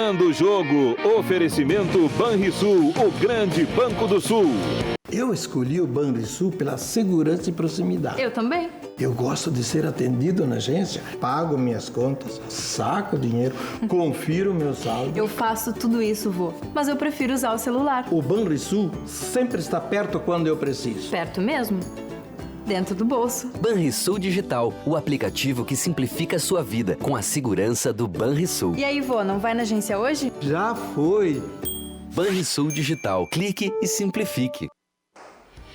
Virando o Jogo. Oferecimento Banrisul, o grande Banco do Sul. Eu escolhi o Banrisul pela segurança e proximidade. Eu também. Eu gosto de ser atendido na agência, pago minhas contas, saco dinheiro, confiro meu saldo. Eu faço tudo isso, vô, mas eu prefiro usar o celular. O Banrisul sempre está perto quando eu preciso. Perto mesmo? Dentro do bolso. Banrisul Digital, o aplicativo que simplifica a sua vida com a segurança do Banrisul. E aí, vô, não vai na agência hoje? Já foi. Banrisul Digital, clique e simplifique.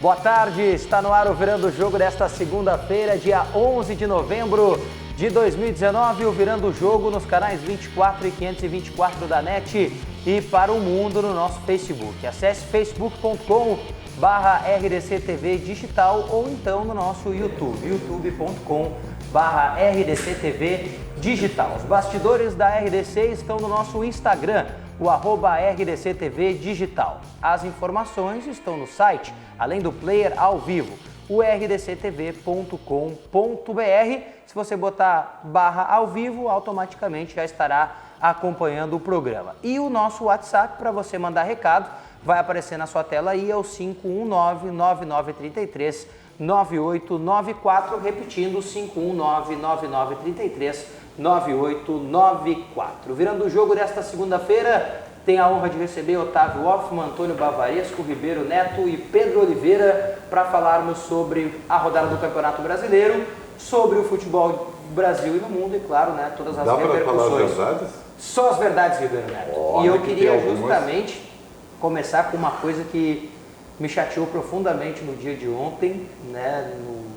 Boa tarde, está no ar o Virando o Jogo desta segunda-feira, dia 11 de novembro de 2019. O Virando o Jogo nos canais 24 e 524 da NET e para o mundo no nosso Facebook. Acesse facebook.com/RDC TV Digital ou então no nosso YouTube, youtube.com/RDC TV Digital. Os bastidores da RDC estão no nosso Instagram, o @RDC TV Digital. As informações estão no site, além do player ao vivo, o rdctv.com.br. Se você botar /ao vivo, automaticamente já estará acompanhando o programa. E o nosso WhatsApp para você mandar recado vai aparecer na sua tela aí, é o 519-9933-9894, repetindo, 519-9933-9894. Virando o jogo desta segunda-feira, tem a honra de receber Otávio Hoffmann, Antônio Bavaresco, Ribeiro Neto e Pedro Oliveira para falarmos sobre a rodada do Campeonato Brasileiro, sobre o futebol do Brasil e no mundo e, claro, né, todas as repercussões. Dá para falar as verdades? Só as verdades, Ribeiro Neto. E eu queria justamente começar com uma coisa que me chateou profundamente no dia de ontem, né,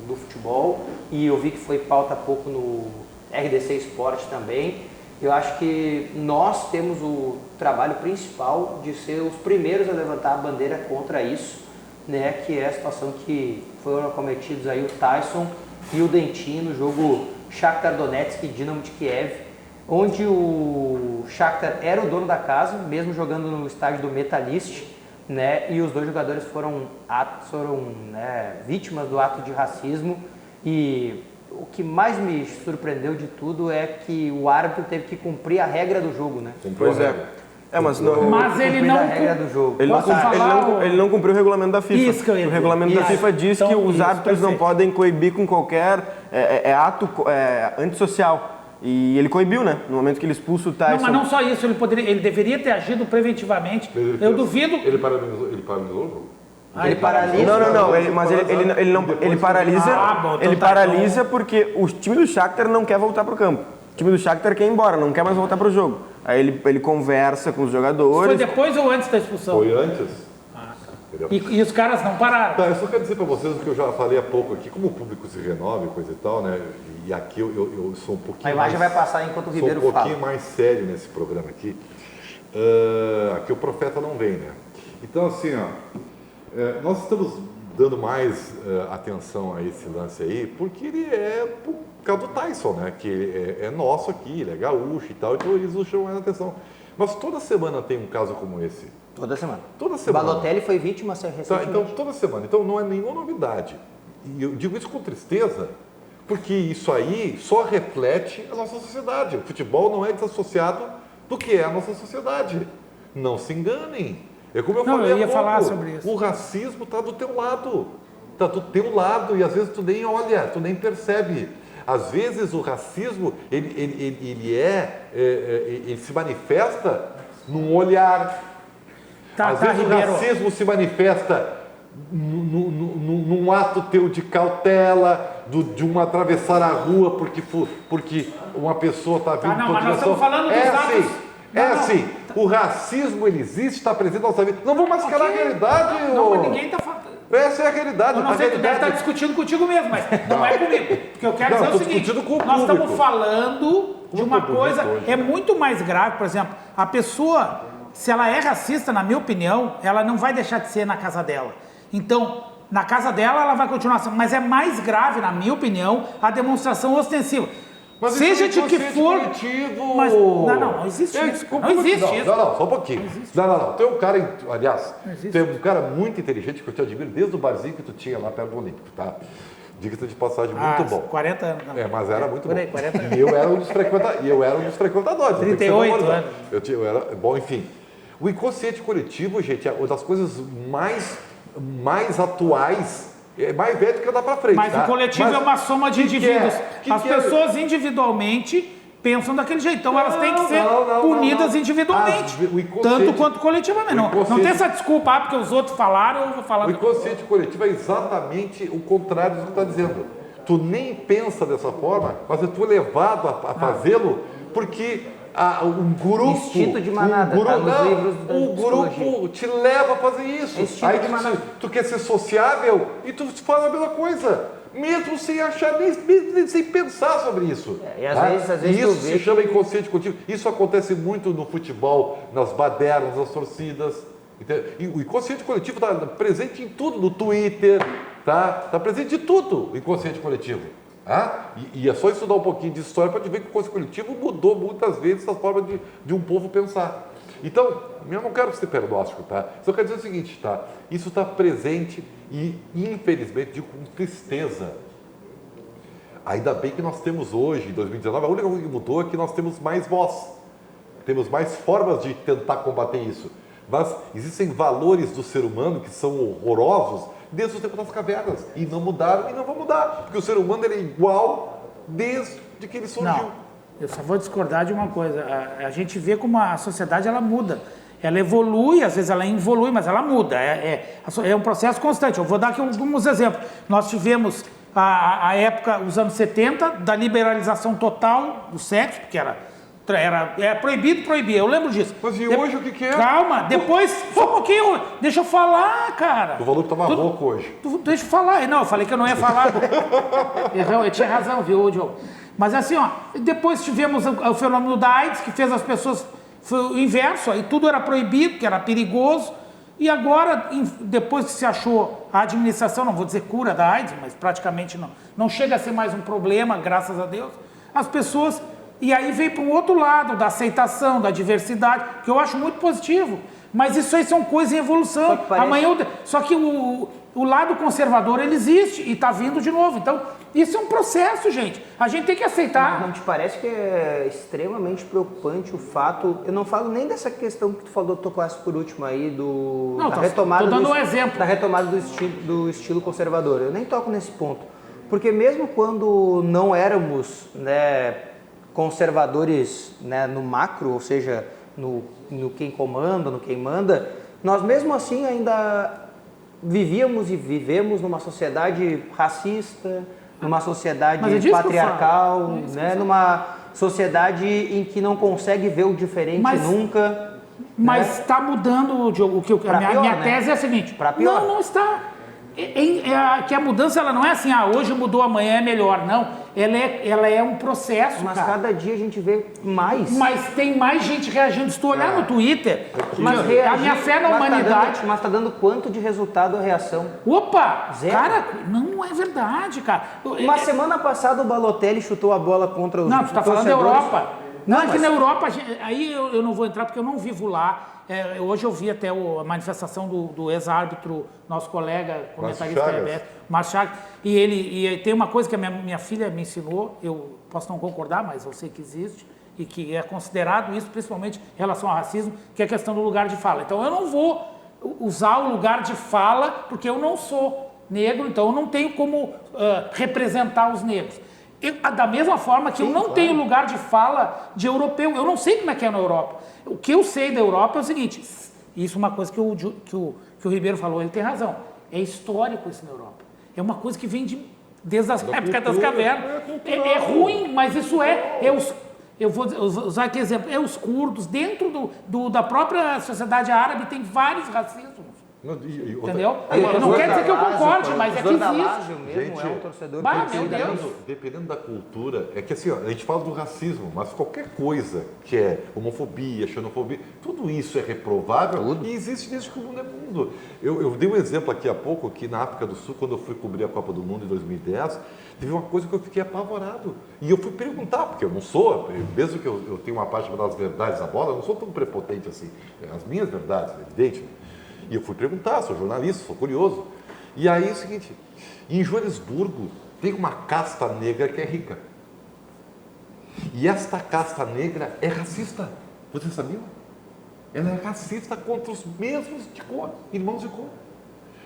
no futebol, e eu vi que foi pauta há pouco no RDC Esporte também. Eu acho que nós temos o trabalho principal de ser os primeiros a levantar a bandeira contra isso, né, que é a situação que foram acometidos aí o Tyson e o Dentinho no jogo Shakhtar Donetsk e Dinamo de Kiev, onde o Shakhtar era o dono da casa, mesmo jogando no estádio do Metalist, né, e os dois jogadores foram vítimas do ato de racismo. E o que mais me surpreendeu de tudo é que o árbitro teve que cumprir a regra do jogo, né? Pois é. Mas ele não a regra do jogo. Ele não cumpriu o regulamento da FIFA. Isso que eu ia dizer. O regulamento da FIFA diz que os árbitros não podem coibir com qualquer ato antissocial. E ele coibiu, né? No momento que ele expulsa o Tyson. Não, mas não só isso, ele deveria ter agido preventivamente. Eu duvido. Ele paralisou o jogo? Ele paralisa. Não. Ele paralisa. Ele paralisa porque o time do Shakhtar não quer voltar pro campo. O time do Shakhtar quer ir embora, não quer mais voltar pro jogo. Aí ele conversa com os jogadores. Foi depois ou antes da expulsão? Foi antes. Ah, tá. E os caras não pararam. Tá, eu só quero dizer para vocês o que eu já falei há pouco aqui, como o público se renova e coisa e tal, né? E aqui eu sou um pouquinho. A imagem vai passar enquanto o Ribeiro fala. Sou um pouquinho fala. mais sério nesse programa aqui. Aqui o profeta não vem, né? Então, assim, nós estamos dando mais atenção a esse lance aí, porque ele é por causa do Tyson, né? Que ele é nosso aqui, ele é gaúcho e tal, então eles não chamam mais atenção. Mas toda semana tem um caso como esse. Toda semana. Toda semana. Balotelli foi vítima recentemente. Tá, então, toda semana. Então, não é nenhuma novidade. E eu digo isso com tristeza, porque isso aí só reflete a nossa sociedade. O futebol não é desassociado do que é a nossa sociedade. Não se enganem. É como eu falei eu ia há pouco, falar sobre isso. O racismo está do teu lado. Está do teu lado e às vezes tu nem olha, tu nem percebe. Às vezes o racismo, ele se manifesta num olhar. Às vezes o racismo se manifesta num ato teu de cautela, de um atravessar a rua porque uma pessoa está vindo Não, mas nós estamos falando dos atos. Assim, o racismo ele existe, está presente na nossa vida. Não vou mascarar a realidade. Não, mas ninguém está falando. Essa é a realidade. Eu não sei, tu deve estar discutindo contigo mesmo, mas não é comigo. Porque eu quero dizer o seguinte, nós estamos falando de uma coisa, é muito mais grave, por exemplo, a pessoa, se ela é racista, na minha opinião, ela não vai deixar de ser na casa dela. Então, na casa dela, ela vai continuar sendo, mas é mais grave, na minha opinião, a demonstração ostensiva. Mas seja de que for. Coletivo. Mas, não existe isso. Não existe isso. Não, só um pouquinho. Não. Tem um cara, aliás, tem um cara muito inteligente que eu te admiro desde o barzinho que tu tinha lá perto do Olímpico, tá? diga-se de passagem, muito bom. 40 anos. Não. Mas era muito bom. Aí, 40 anos. E eu era um dos frequentadores. 38 anos. Eu era, bom, enfim. O inconsciente coletivo, gente, é uma das coisas mais atuais, é mais velho do que andar para frente. Mas o coletivo é uma soma de indivíduos. As que é? pessoas individualmente pensam daquele jeito. Então elas têm que ser punidas individualmente. Tanto quanto coletivamente. Não tem essa desculpa, porque os outros falaram, eu vou falar. O inconsciente coletivo é exatamente o contrário do que você está dizendo. Tu nem pensa dessa forma, mas tu é levado a fazê-lo porque um grupo... Instinto de manada, tá nos livros da psicologia. Grupo te leva a fazer isso. Instinto Aí de manada. tu quer ser sociável e tu faz a mesma coisa. Mesmo sem achar, nem sem pensar sobre isso. E às vezes isso se chama inconsciente coletivo. Isso acontece muito no futebol, nas badernas, nas torcidas. Entendeu? E o inconsciente coletivo está presente em tudo, no Twitter, tá presente em tudo, o inconsciente coletivo. E é só estudar um pouquinho de história para ver que o inconsciente coletivo mudou muitas vezes a forma de um povo pensar. Então, eu não quero ser pernóstico, tá? Só quero dizer o seguinte, tá? Isso está presente e, infelizmente, digo com tristeza. Ainda bem que nós temos hoje, em 2019, a única coisa que mudou é que nós temos mais voz. Temos mais formas de tentar combater isso. Mas existem valores do ser humano que são horrorosos desde o tempo das cavernas. E não mudaram e não vão mudar. Porque o ser humano ele é igual desde que ele surgiu. Não, eu só vou discordar de uma coisa. A gente vê como a sociedade ela muda. Ela evolui, às vezes ela involui, mas ela muda. É um processo constante. Eu vou dar aqui alguns exemplos. Nós tivemos a época, os anos 70, da liberalização total do sexo, porque era proibido proibir, eu lembro disso. Mas e hoje o que é? Calma, depois, só um pouquinho, deixa eu falar, cara. Tu falou que tava rouco hoje. Deixa eu falar, não, eu falei que eu não ia falar. Eu tinha razão, viu, Diogo? Mas assim, ó, depois tivemos o fenômeno da AIDS, que fez as pessoas, foi o inverso, aí tudo era proibido, que era perigoso, e agora, depois que se achou a administração, não vou dizer cura da AIDS, mas praticamente não chega a ser mais um problema, graças a Deus, as pessoas... E aí vem para um outro lado, da aceitação, da diversidade, que eu acho muito positivo. Mas isso aí são coisas em evolução. Só que o lado conservador, ele existe e está vindo de novo. Então, isso é um processo, gente. A gente tem que aceitar. Não te parece que é extremamente preocupante o fato... Eu não falo nem dessa questão que tu falou, tocasse por último aí, da retomada... Tô dando um exemplo. Da retomada do estilo conservador. Eu nem toco nesse ponto. Porque mesmo quando não éramos, conservadores, no macro, ou seja, no quem comanda, no quem manda, nós mesmo assim ainda vivíamos e vivemos numa sociedade racista, numa sociedade patriarcal, numa sociedade em que não consegue ver o diferente nunca. Mas está mudando, Diogo. A minha tese é a seguinte, não está. Que a mudança ela não é assim, hoje mudou, amanhã é melhor, não. Ela é um processo, mas cara. Cada dia a gente vê mais. Mas tem mais gente reagindo. Se tu olhar no Twitter, a minha fé na humanidade... Mas tá dando quanto de resultado a reação? Opa! Zero. Cara, não é verdade, cara. Semana passada o Balotelli chutou a bola contra os... Não, tu tá falando da Europa. Aqui na Europa, aí eu não vou entrar porque eu não vivo lá. Hoje eu vi até a manifestação do ex-árbitro, nosso colega, comentarista da RBS, Márcio Chagas, e tem uma coisa que a minha filha me ensinou, eu posso não concordar, mas eu sei que existe, e que é considerado isso, principalmente em relação ao racismo, que é a questão do lugar de fala. Então eu não vou usar o lugar de fala, porque eu não sou negro, então eu não tenho como representar os negros. Da mesma forma que eu não tenho lugar de fala de europeu, eu não sei como é que é na Europa. O que eu sei da Europa é o seguinte, isso é uma coisa que o Ribeiro falou, ele tem razão, é histórico isso na Europa. É uma coisa que vem desde a época das cavernas. É ruim, mas isso eu vou usar aqui exemplo, os curdos, dentro da própria sociedade árabe tem vários racismos. Entendeu? Não quer dizer que eu concorde, mas é que existe. Mesmo é um torcedor dependendo da cultura, é que assim, a gente fala do racismo, mas qualquer coisa que é homofobia, xenofobia, tudo isso é reprovável e existe desde que o mundo é mundo. Eu dei um exemplo aqui há pouco, que na África do Sul, quando eu fui cobrir a Copa do Mundo em 2010, teve uma coisa que eu fiquei apavorado. E eu fui perguntar, porque eu não sou, mesmo que eu tenha uma parte das verdades da bola, eu não sou tão prepotente assim. As minhas verdades, é evidente. E eu fui perguntar, sou jornalista, sou curioso. E aí é o seguinte, em Joanesburgo tem uma casta negra que é rica. E esta casta negra é racista. Você sabia? Ela é racista contra os mesmos de cor, irmãos de cor.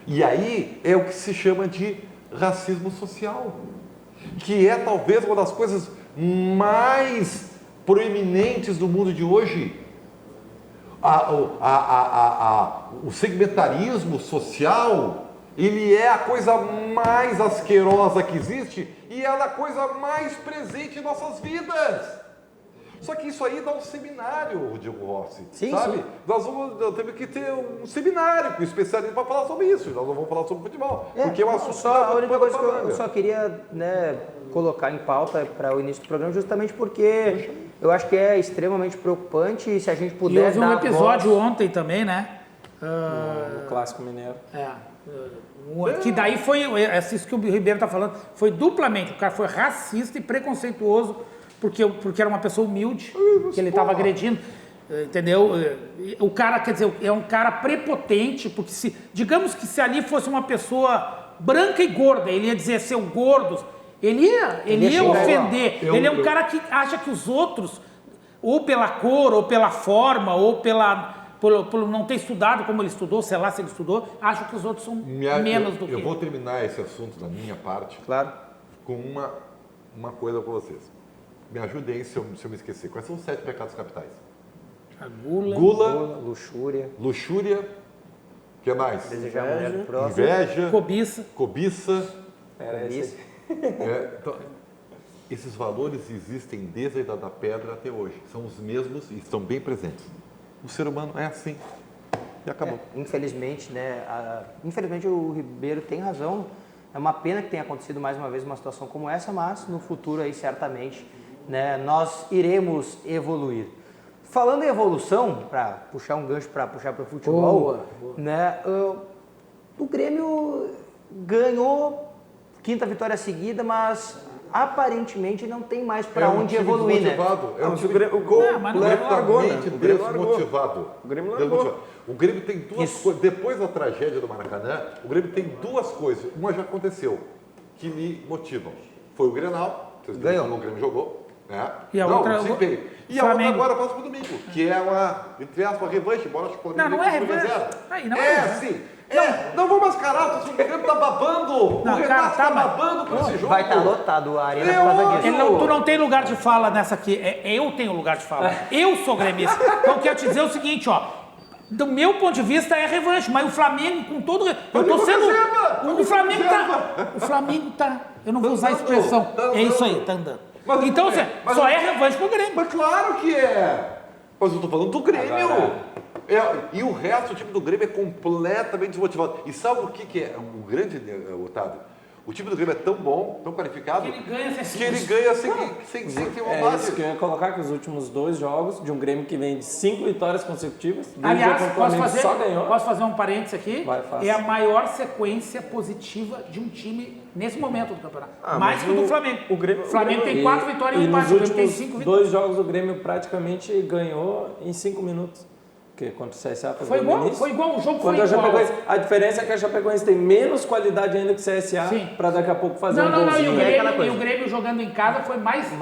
E aí é o que se chama de racismo social, que é talvez uma das coisas mais proeminentes do mundo de hoje. O segmentarismo social, ele é a coisa mais asquerosa que existe e ela é a coisa mais presente em nossas vidas. Só que isso aí dá um seminário, Diego Rossi, sabe? Sim. Nós temos que ter um seminário com especialista para falar sobre isso. Nós não vamos falar sobre futebol, porque é um assunto... A única coisa que eu só queria, né, colocar em pauta para o início do programa, justamente porque eu acho que é extremamente preocupante e se a gente puder houve um episódio ontem também, né? No Clássico Mineiro. Que daí foi, isso que o Ribeiro está falando, foi duplamente, o cara foi racista e preconceituoso, porque era uma pessoa humilde, que ele estava agredindo, entendeu? O cara, quer dizer, é um cara prepotente, porque digamos que se ali fosse uma pessoa branca e gorda, ele ia dizer seu gordo, ele ia ofender. Ele é um cara que acha que os outros, ou pela cor, ou pela forma, ou por não ter estudado como ele estudou, sei lá se ele estudou, acham que os outros são menos do que ele. Eu vou terminar esse assunto da minha parte, claro, com uma coisa para vocês. Me ajudem se eu me esquecer. Quais são os 7 pecados capitais? A gula, luxúria. O que mais? Desejar a mulher do próximo. Inveja. Cobiça. Então, esses valores existem desde a Idade da Pedra até hoje. São os mesmos e estão bem presentes. O ser humano é assim. E acabou. Infelizmente, né? Infelizmente o Ribeiro tem razão. É uma pena que tenha acontecido mais uma vez uma situação como essa, mas no futuro aí certamente, né, nós iremos evoluir. Falando em evolução, para puxar um gancho para puxar para o futebol, né, o Grêmio ganhou 5ª vitória seguida, mas aparentemente não tem mais para onde evoluir, né? É um time completamente desmotivado. O Grêmio tem duas coisas. Depois da tragédia do Maracanã, o Grêmio tem duas coisas. Uma já aconteceu, que me motivam. Foi o Grenal, vocês viram como o Grêmio jogou. Né? E a outra, e a outra agora, próximo domingo, que é uma, entre aspas, revanche, embora acho que o Flamengo não é revanche. Sim. Não vou mascarar, o Grêmio tá babando. O Renato tá babando por esse jogo. Vai estar lotado a arena por causa disso. Tu não tem lugar de fala nessa aqui. Eu tenho lugar de fala. Eu sou gremista. Então eu quero te dizer o seguinte, ó. Do meu ponto de vista é revanche, mas o Flamengo com todo... Eu tô sendo... O Flamengo tá... Eu não vou usar a expressão. É isso aí, tá andando. Então, só é revanche pro Grêmio. Mas claro que é. Mas eu tô falando do Grêmio. E o resto, o time do Grêmio é completamente desmotivado. E sabe o que é o grande, Otávio? O time do Grêmio é tão bom, tão qualificado, que ele ganha sem ter uma base. Isso que eu ia colocar, que os últimos 2 jogos de um Grêmio que vem de 5 vitórias consecutivas. Aliás, posso fazer um parênteses aqui? É a maior sequência positiva de um time nesse momento do campeonato. Mais que o do Flamengo. O Flamengo tem 4 vitórias e um empate. O Grêmio tem 5 vitórias. 2 jogos o Grêmio praticamente ganhou em 5 minutos. Porque contra o CSA foi igual o jogo. A diferença é que a Chapecoense tem menos qualidade ainda que o CSA para daqui a pouco fazer um golzinho. E o Grêmio jogando em casa foi mais...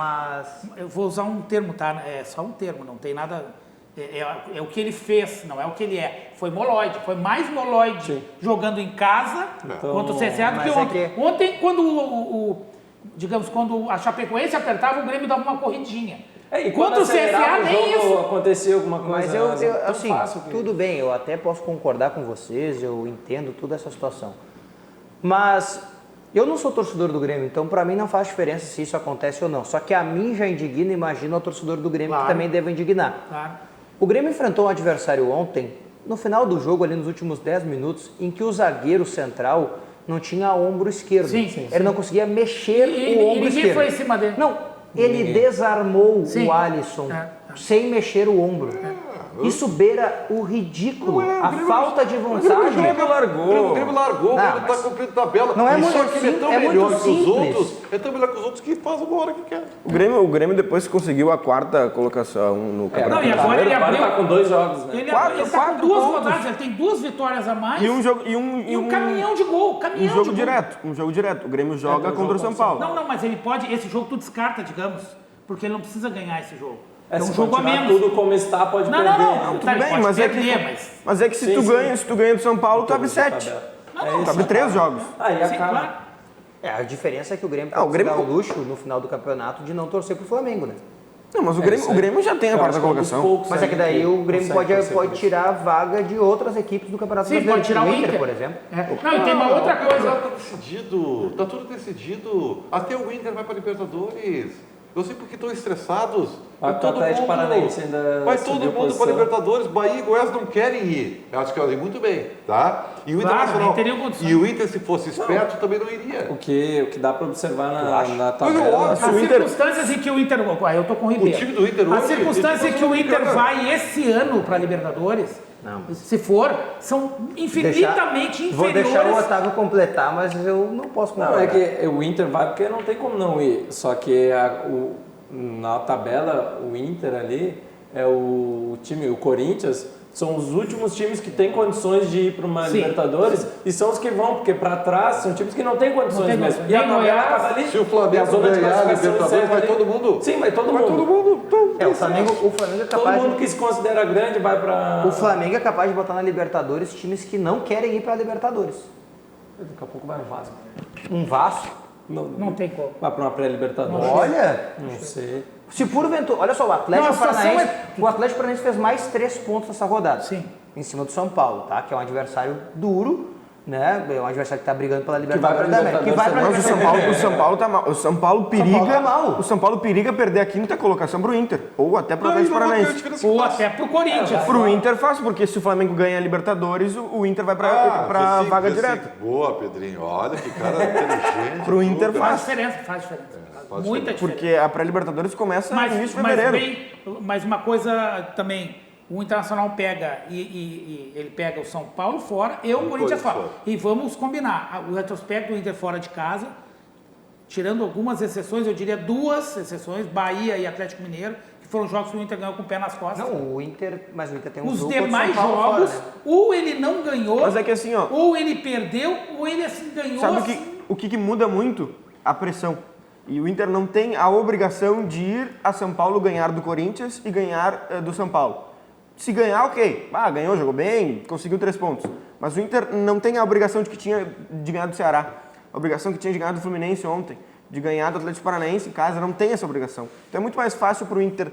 Eu vou usar um termo, tá? É só um termo, não tem nada... É o que ele fez, não é o que ele é. Foi moloide, foi mais moloide jogando em casa contra o CSA do que ontem. Ontem, quando a Chapecoense apertava, o Grêmio dava uma corridinha. E contra o CSA nem isso. Aconteceu alguma coisa. Mas assim, tudo bem, eu até posso concordar com vocês, eu entendo toda essa situação. Mas eu não sou torcedor do Grêmio, então para mim não faz diferença se isso acontece ou não. Só que a mim já indigna, imagina o torcedor do Grêmio que também deve indignar. Claro. O Grêmio enfrentou um adversário ontem, no final do jogo, ali nos últimos 10 minutos, em que o zagueiro central não tinha ombro esquerdo. Sim. Ele não conseguia mexer o ombro esquerdo. Ninguém foi em cima dele. Não. Ele desarmou o Alisson sem mexer o ombro. Isso beira o ridículo, a falta de vontade. O Grêmio largou. O Grêmio largou, o Grêmio está cumprindo tabela. Não é muito só que ele é tão melhor que os simples. outros. É tão melhor que os outros que faz a hora que quer. O Grêmio depois conseguiu a 4ª colocação no Campeonato Não, e agora ele Agora abriu... tá com 2 jogos, né? Ele Quatro tá com 2 pontos. rodadas, ele tem 2 vitórias a mais E um jogo e um caminhão de gol. Um jogo direto. Um jogo direto. O Grêmio joga contra o São Paulo. Não, mas ele pode... Esse jogo tu descarta, digamos, porque ele não precisa ganhar esse jogo. É um se jogo a continuar menos. tudo como está, pode perder. Não, Tudo tá, ele bem, pode mas perder, mas é que se tu ganha do São Paulo, tu abre 7. Tu abre 3 jogos. Aí Sim, acaba. claro. A diferença é que o Grêmio Ah, o pode Grêmio- dar o luxo no final do campeonato de não torcer pro Flamengo, né? Não, mas o Grêmio já tem a 4ª colocação. Mas é que daí o Grêmio pode tirar a vaga de outras equipes do Campeonato Sim, Brasileiro. pode tirar o Inter, por exemplo. Não, e tem uma outra coisa. Tá decidido, tá tudo decidido. Até o Inter vai para Libertadores. Eu sei porque estão estressados. O Atlético Paranaense ainda Vai todo subiu mundo posição. para Libertadores. Bahia e Goiás não querem ir. Eu acho que eles muito bem, tá? E o Claro, Internacional. nem teriam condição. E o Inter, se fosse esperto, também não iria. O que dá para observar na Mas é tabela. óbvio. As circunstâncias em que o Inter... Eu tô com o Ribeiro. O time do Inter As hoje, circunstâncias em ele que o tá Inter jogando. vai esse ano para Libertadores, se for, são infinitamente Vou deixar o inferiores. Otávio completar, mas eu não posso Não, concordar. é que o Inter vai porque não tem como não ir. Só que na tabela, o Inter ali é o time, o Corinthians, são os últimos times que têm condições de ir para uma Sim, Libertadores e são os que vão, porque para trás são times que não têm condições Não tem mesmo. condições. E a Nem tabela Goiás, acaba ali. Se o e a Flamengo zona de ganhar a classificação Libertadores, encerra vai ali. todo mundo. Sim, vai todo Vai mundo. todo mundo. Então, O Flamengo é Todo capaz mundo que se considera grande vai para... O Flamengo é capaz de botar na Libertadores times que não querem ir para a Libertadores. Daqui a pouco vai o Vasco. Um Vasco. Não tem como. Vai para uma pré-Libertadores. Olha, Não sei. se porventura... Olha só, o Atlético Não, a situação Paranaense... é- O Atlético Paranaense fez mais 3 pontos nessa rodada. Sim. Em cima do São Paulo, tá? Que é um adversário duro, né? É um adversário que tá brigando pela vai Libertadores pra também. Que vai pra Mas o São Paulo tá mal. O São Paulo periga. tá mal. O São Paulo periga perder a 5ª colocação pro Inter. Ou até pro Atlético Paranaense. Ou até pro Corinthians. Pro Inter fácil, porque se o Flamengo ganha a Libertadores, o Inter vai pra vaga direta. Boa, Pedrinho. Olha que cara inteligente. Pro Inter tudo. Faz diferença, faz diferença. faz Muita diferença. Porque a pré-Libertadores começa no início de fevereiro. Mas uma coisa também, o Internacional pega e ele pega o São Paulo fora e o Corinthians fora. E vamos combinar, o retrospecto do Inter fora de casa, tirando algumas exceções, eu diria 2 exceções, Bahia e Atlético Mineiro, que foram jogos que o Inter ganhou com o pé nas costas. Não, o Inter tem um Os jogo contra o demais São Paulo jogos, fora, né? ou ele não ganhou, Mas é que assim, ó. ou ele perdeu, ou ele assim ganhou. Sabe assim, o que muda muito? A pressão. E o Inter não tem a obrigação de ir a São Paulo ganhar do Corinthians e ganhar do São Paulo. Se ganhar, ok. Ganhou, jogou bem, conseguiu 3 pontos. Mas o Inter não tem a obrigação de ganhar do Ceará. A obrigação que tinha de ganhar do Fluminense ontem. De ganhar do Atlético Paranaense em casa, não tem essa obrigação. Então é muito mais fácil para o Inter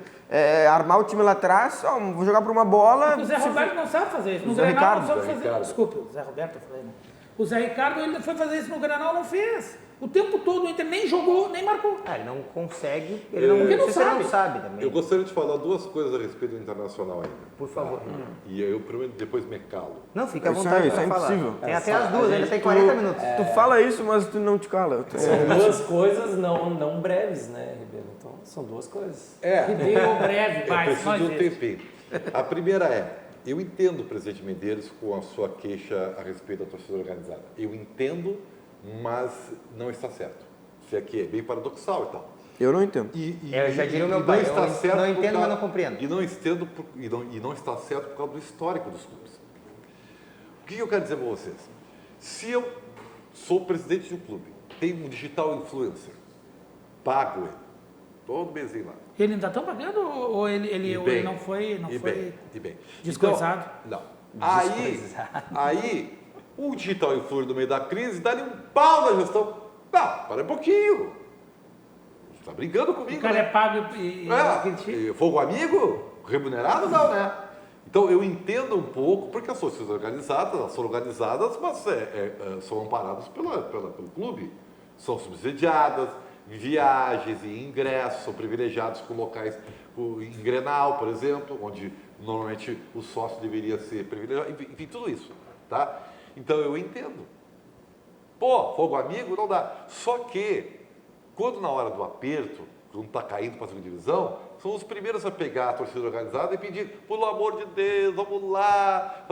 armar o time lá atrás, vou jogar por uma bola... O Zé Roberto não sabe fazer isso. No Zé Grenal Ricardo, não sabe fazer. Desculpe, o Zé Roberto eu falei, né? O Zé Ricardo ele foi fazer isso no Grenal, não fez. O tempo todo o Inter nem jogou, nem marcou. Ele não consegue, ele não, Porque não sei se ele sabe. não sabe também. Eu gostaria de falar 2 coisas a respeito do Internacional ainda. Por favor. E eu primeiro depois me calo. Não, fica à Isso vontade isso para é falar. impossível. Tem até as 2, ainda tem 40 minutos. Tu fala isso, mas tu não te cala. São 2 coisas não breves, né, Ribeiro? Então, são 2 coisas. Ribeiro breve, Eu vai. preciso de um tempinho. A primeira eu entendo o presidente Medeiros com a sua queixa a respeito da torcida organizada. Eu entendo, mas não está certo. Isso aqui é bem paradoxal e tal. Eu não entendo. Eu já diria o meu não pai, está eu certo não por entendo, causa- mas não compreendo. E não está certo por causa do histórico dos clubes. O que eu quero dizer para vocês? Se eu sou presidente de um clube, tenho um digital influencer, pago ele, todo mêsinho lá. Ele ainda está pagando ou ele não foi bem. descoisado? Então, não. Aí, o digital influencer no meio da crise dá-lhe um pau na gestão. Não, para um pouquinho. Você está brigando comigo, O cara né? é pago e Fogo amigo? Remunerado não, né? Então eu entendo um pouco, porque as torcidas organizadas, elas são organizadas, mas são amparadas pelo clube. São subsidiadas, em viagens e ingressos, são privilegiados com locais em Grenal, por exemplo, onde normalmente o sócio deveria ser privilegiado, enfim, tudo isso, tá? Então eu entendo. Fogo amigo não dá. Só que, quando na hora do aperto, quando está caindo para a segunda divisão, são os primeiros a pegar a torcida organizada e pedir, pelo amor de Deus, vamos lá,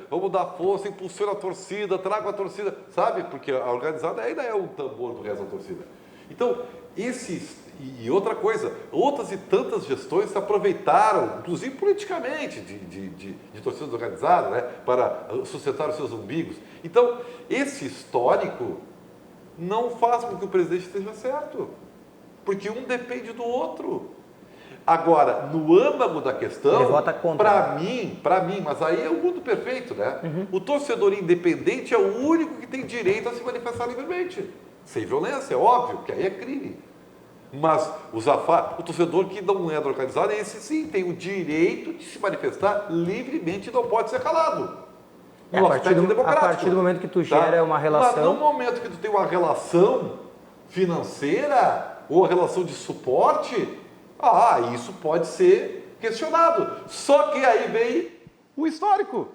vamos dar força, impulsiona a torcida, traga a torcida, sabe? Porque a organizada ainda é um tambor do resto da torcida. Então, e outra coisa, outras e tantas gestões se aproveitaram, inclusive politicamente, de torcidas organizadas, né, para sustentar os seus umbigos. Então, esse histórico não faz com que o presidente esteja certo, porque um depende do outro. Agora, no âmago da questão, para mim, mas aí é o mundo perfeito, né? O torcedor independente é o único que tem direito a se manifestar livremente. Sem violência, é óbvio, que aí é crime. Mas o torcedor que não é organizado, esse sim tem o direito de se manifestar livremente e não pode ser calado. A partir do momento que tu gera uma relação... Mas no momento que tu tem uma relação financeira ou uma relação de suporte, isso pode ser questionado. Só que aí vem o histórico.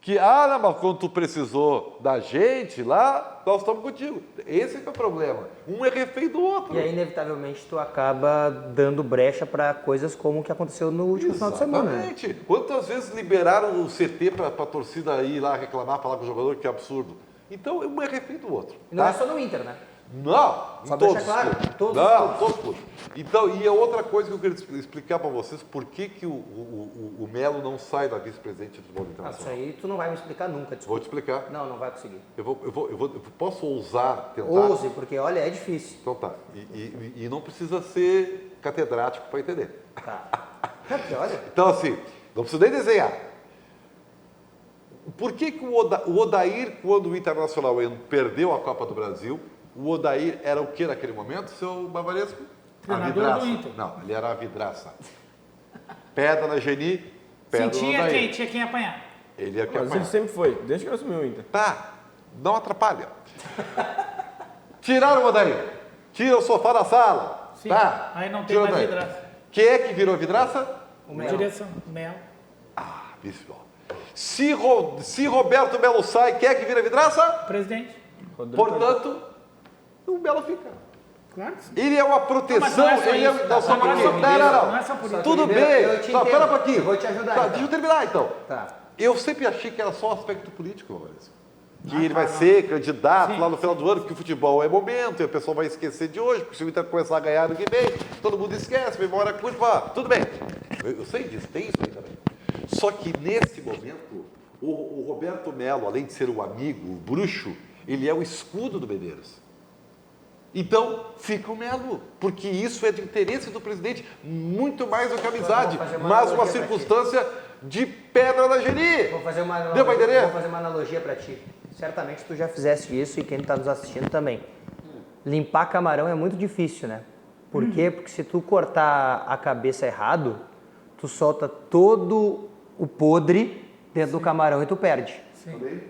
Que, não, mas quando tu precisou da gente lá, nós estamos contigo. Esse que é o problema. Um é refém do outro. E aí, inevitavelmente, tu acaba dando brecha para coisas como o que aconteceu no último final de semana. Exatamente. Quantas vezes liberaram o CT para a torcida ir lá reclamar, falar com o jogador, que é absurdo. Então, um é refém do outro. E não é só no Inter, né? Não, só deixa claro, todos. Então, e a outra coisa que eu queria explicar para vocês, por que o Melo não sai da vice-presidente do futebol internacional. Isso aí tu não vai me explicar nunca, desculpa. Vou te explicar. Não vai conseguir. Eu posso ousar tentar? Ouse, porque olha, é difícil. Então tá, e não precisa ser catedrático para entender. Tá. Olha. Então assim, não precisa nem desenhar. Por que o Odair, quando o Internacional perdeu a Copa do Brasil, o Odair era o que naquele momento, seu Bavaresco? Treinador do Inter. Não, ele era a vidraça. Pedra na Geni, pedra no Odair. Tinha quem apanhar. Ele ia que Mas apanhar. ele sempre foi, desde que ele assumiu o Inter. Tá, não atrapalha. Tiraram o Odair. Tira o sofá da sala. Sim, tá. aí não tem mais vidraça. Quem é que virou vidraça? O Direção, Melo. Isso. Se Roberto Melo sai, quem é que vira vidraça? Presidente. Portanto, o Melo fica. Claro que sim. Ele é uma proteção. Não é só por isso. Tudo bem. Espera um pouquinho. Eu vou te ajudar. Tá, deixa eu terminar então. Tá. Eu sempre achei que era só aspecto político, Maurício. Que ele vai ser candidato lá no final do ano, porque o futebol é momento, e o pessoal vai esquecer de hoje, porque se o Inter começar a ganhar no que vem, todo mundo esquece, memória curta, tudo bem. Eu sei disso, tem isso aí também. Só que nesse momento, o Roberto Melo, além de ser o amigo, o bruxo, ele é o escudo do Medeiros. Então, fica o Melo, porque isso é de interesse do presidente, muito mais do que amizade, mas uma circunstância de pedra na Geni. Vou fazer uma Deu pra entender? Vou fazer uma analogia para ti. Certamente tu já fizeste isso e quem está nos assistindo também. Limpar camarão é muito difícil, né? Por quê? Porque se tu cortar a cabeça errado, tu solta todo o podre dentro do camarão e tu perde. Sim.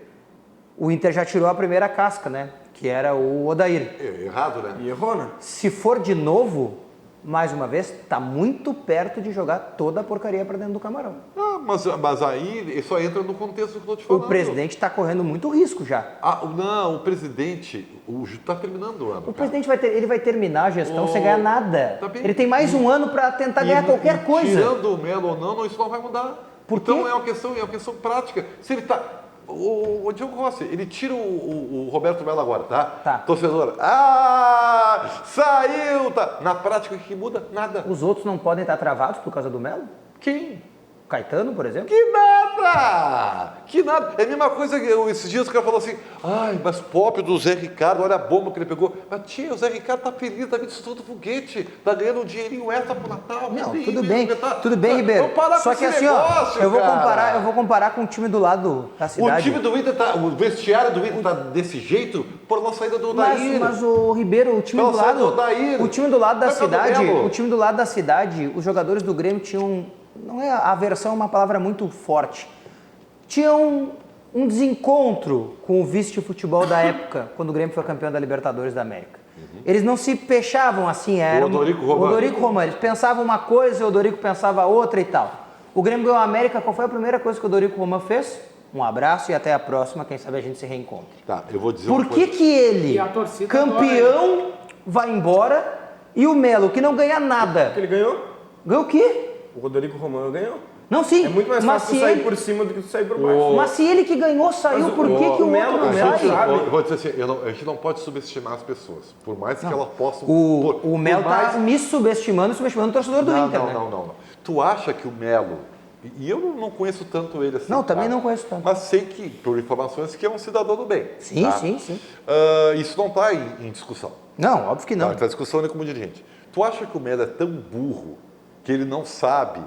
O Inter já tirou a primeira casca, né? Que era o Odair. Errado, né? E errou, né? Se for de novo, mais uma vez, tá muito perto de jogar toda a porcaria para dentro do camarão. Mas aí só entra no contexto que eu estou te falando. O presidente está correndo muito risco já. Não, o presidente está terminando o ano. O presidente vai terminar a gestão sem ganhar nada. Tá bem. Ele tem mais um ano para tentar ganhar qualquer coisa. Tirando o Melo ou não, isso não vai mudar. Por quê? Então é uma questão prática. Se ele está... O Diogo Rossi, ele tira o Roberto Melo agora, tá? Tá. Torcedor, saiu, tá? Na prática, o que muda? Nada. Os outros não podem estar travados por causa do Melo? Quem? O Caetano, por exemplo? Que nada! Que nada! É a mesma coisa que esses dias o cara falou assim, mas pobre do Zé Ricardo, olha a bomba que ele pegou. Mas tia, o Zé Ricardo tá feliz, tá todo foguete, tá ganhando um dinheirinho extra pro Natal. Não, tudo bem, Ribeiro. Só que assim, negócio, eu vou comparar com o time do lado da cidade. O time do Inter o vestiário do Inter tá desse jeito por nossa saída do Odair. Mas o Ribeiro, o time do lado da cidade, os jogadores do Grêmio tinham, não é aversão, é uma palavra muito forte. Tinham um desencontro com o vice de futebol da época, quando o Grêmio foi campeão da Libertadores da América. Eles não se fechavam assim, era o Odorico Romano. Eles pensavam uma coisa, o Odorico pensava outra e tal. O Grêmio ganhou a América, qual foi a primeira coisa que o Odorico Romano fez? Um abraço e até a próxima, quem sabe a gente se reencontre. Tá, eu vou dizer Por que ele, E a torcida campeão, vai embora E o Melo, que não ganha nada. Ele ganhou? Ganhou o quê? O Rodrigo Romano ganhou. Não, sim. É muito mais mas fácil tu sair por cima do que tu sair por baixo. Mas se ele que ganhou saiu, por que que o outro não sai? Eu vou dizer assim, a gente não pode subestimar as pessoas, por mais que elas possam... O Melo tá me subestimando e subestimando o torcedor do Inter, né? Não. Tu acha que o Melo... E eu não conheço tanto ele assim. Não, também não conheço tanto. Mas sei que, por informações, que é um cidadão do bem. Sim, tá? sim. Isso não está em discussão. Não, óbvio que não. Está em discussão como dirigente. Tu acha que o Melo é tão burro que ele não sabe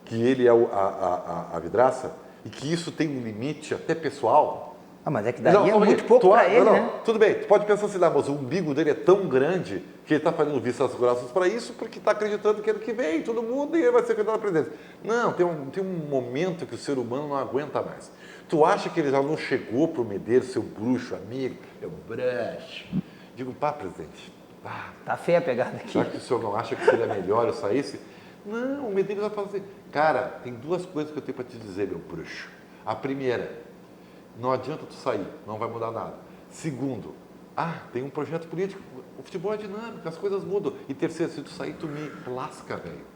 que ele é a vidraça e que isso tem um limite até pessoal? Ah, mas é que daí é muito pouco para ele, né? Tudo bem, tu pode pensar assim, mas o umbigo dele é tão grande que ele está fazendo vistas grossas para isso porque está acreditando que ano que vem todo mundo e ele vai ser candidato à presidência. Não, tem um momento que o ser humano não aguenta mais. Tu acha que ele já não chegou para o Medeiros, seu bruxo, amigo? Eu bruxo. Digo, pá, presidente, tá feia a pegada aqui. Já que o senhor não acha que seria melhor eu saísse? Não, o Medeiros vai falar assim, cara, tem duas coisas que eu tenho para te dizer, meu bruxo. A primeira, não adianta tu sair, não vai mudar nada. Segundo, tem um projeto político, o futebol é dinâmico, as coisas mudam. E terceiro, se tu sair, tu me lasca, velho.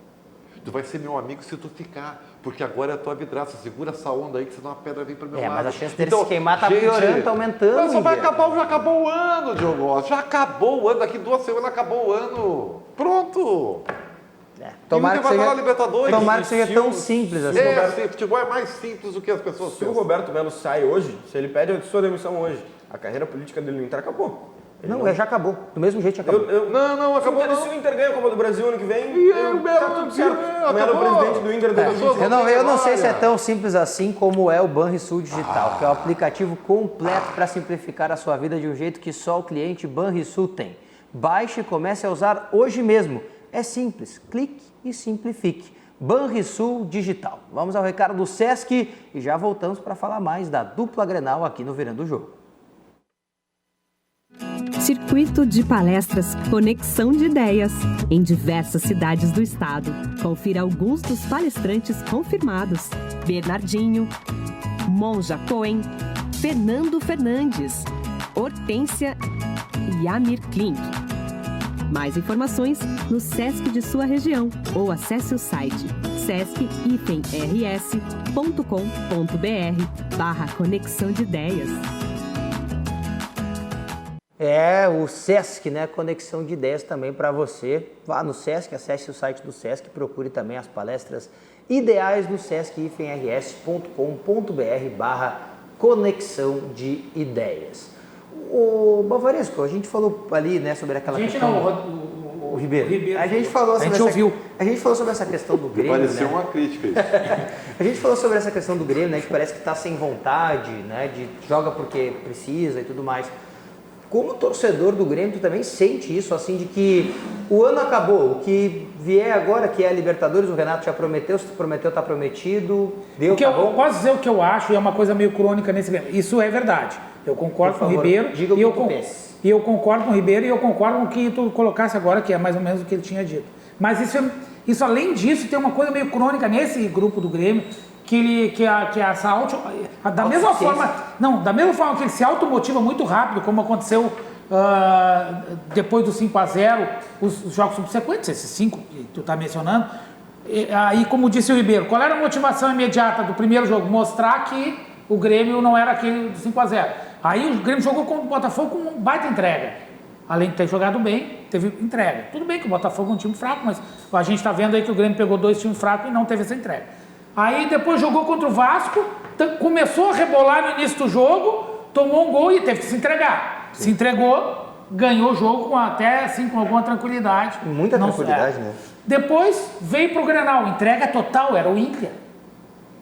Tu vai ser meu amigo se tu ficar, porque agora é a tua vidraça, segura essa onda aí que senão a pedra vem pro meu lado. Mas a chance dele se queimar tá piorando, tá aumentando. Mas já acabou o ano, Diogo. Já acabou o ano, daqui 2 semanas acabou o ano. Pronto. Tomara que seja tão simples assim. Futebol é mais simples do que as pessoas pensam. Se o Roberto Melo sai hoje, se ele pede a sua demissão hoje, a carreira política dele no Inter acabou. Já acabou. Do mesmo jeito já acabou. Não, acabou. Se o Inter ganha a Copa do Brasil ano que vem, tá tudo certo. O Melo é o presidente do Inter. Eu não sei se é tão simples assim como é o Banrisul Digital, que é o aplicativo completo para simplificar a sua vida de um jeito que só o cliente Banrisul tem. Baixe e comece a usar hoje mesmo. É simples, clique e simplifique. Banrisul Digital. Vamos ao recado do Sesc e já voltamos para falar mais da dupla Grenal aqui no Virando o Jogo. Circuito de palestras Conexão de Ideias, em diversas cidades do estado. Confira alguns dos palestrantes confirmados: Bernardinho, Monja Cohen, Fernando Fernandes, Hortência e Amir Klink. Mais informações no Sesc de sua região ou acesse o site sesc-rs.com.br/conexão de ideias. O Sesc, né? Conexão de ideias também para você. Vá no Sesc, acesse o site do Sesc, procure também as palestras ideais no sesc-rs.com.br/conexão de ideias. O Bavaresco, a gente falou ali, né, sobre aquela questão... O Ribeiro. A gente falou sobre essa questão do Grêmio. Pareceu uma crítica isso. A gente falou sobre essa questão do Grêmio, né? A gente parece que está sem vontade, né? Joga porque precisa e tudo mais. Como torcedor do Grêmio, tu também sente isso, assim, de que o ano acabou, o que vier agora, que é a Libertadores, o Renato já prometeu, se tu prometeu, tá prometido, deu, tá bom? Eu posso dizer o que eu acho, e é uma coisa meio crônica nesse Grêmio. Isso é verdade. Eu concordo com o Ribeiro. Diga o que tu pensa. E eu concordo com o Ribeiro e eu concordo com o que tu colocasse agora, que é mais ou menos o que ele tinha dito. Mas isso além disso, tem uma coisa meio crônica nesse grupo do Grêmio, da mesma forma que ele se automotiva muito rápido, como aconteceu depois do 5-0, os jogos subsequentes, esses 5 que tu está mencionando. Aí, como disse o Ribeiro, qual era a motivação imediata do primeiro jogo? Mostrar que o Grêmio não era aquele do 5-0. Aí o Grêmio jogou contra o Botafogo com uma baita entrega. Além de ter jogado bem, teve entrega. Tudo bem que o Botafogo é um time fraco, mas a gente está vendo aí que o Grêmio pegou 2 times fracos e não teve essa entrega. Aí depois jogou contra o Vasco, começou a rebolar no início do jogo, tomou um gol e teve que se entregar. Sim. Se entregou, ganhou o jogo com até assim, com alguma tranquilidade. Muita tranquilidade, né? Depois veio pro Grenal, entrega total, era o Inter.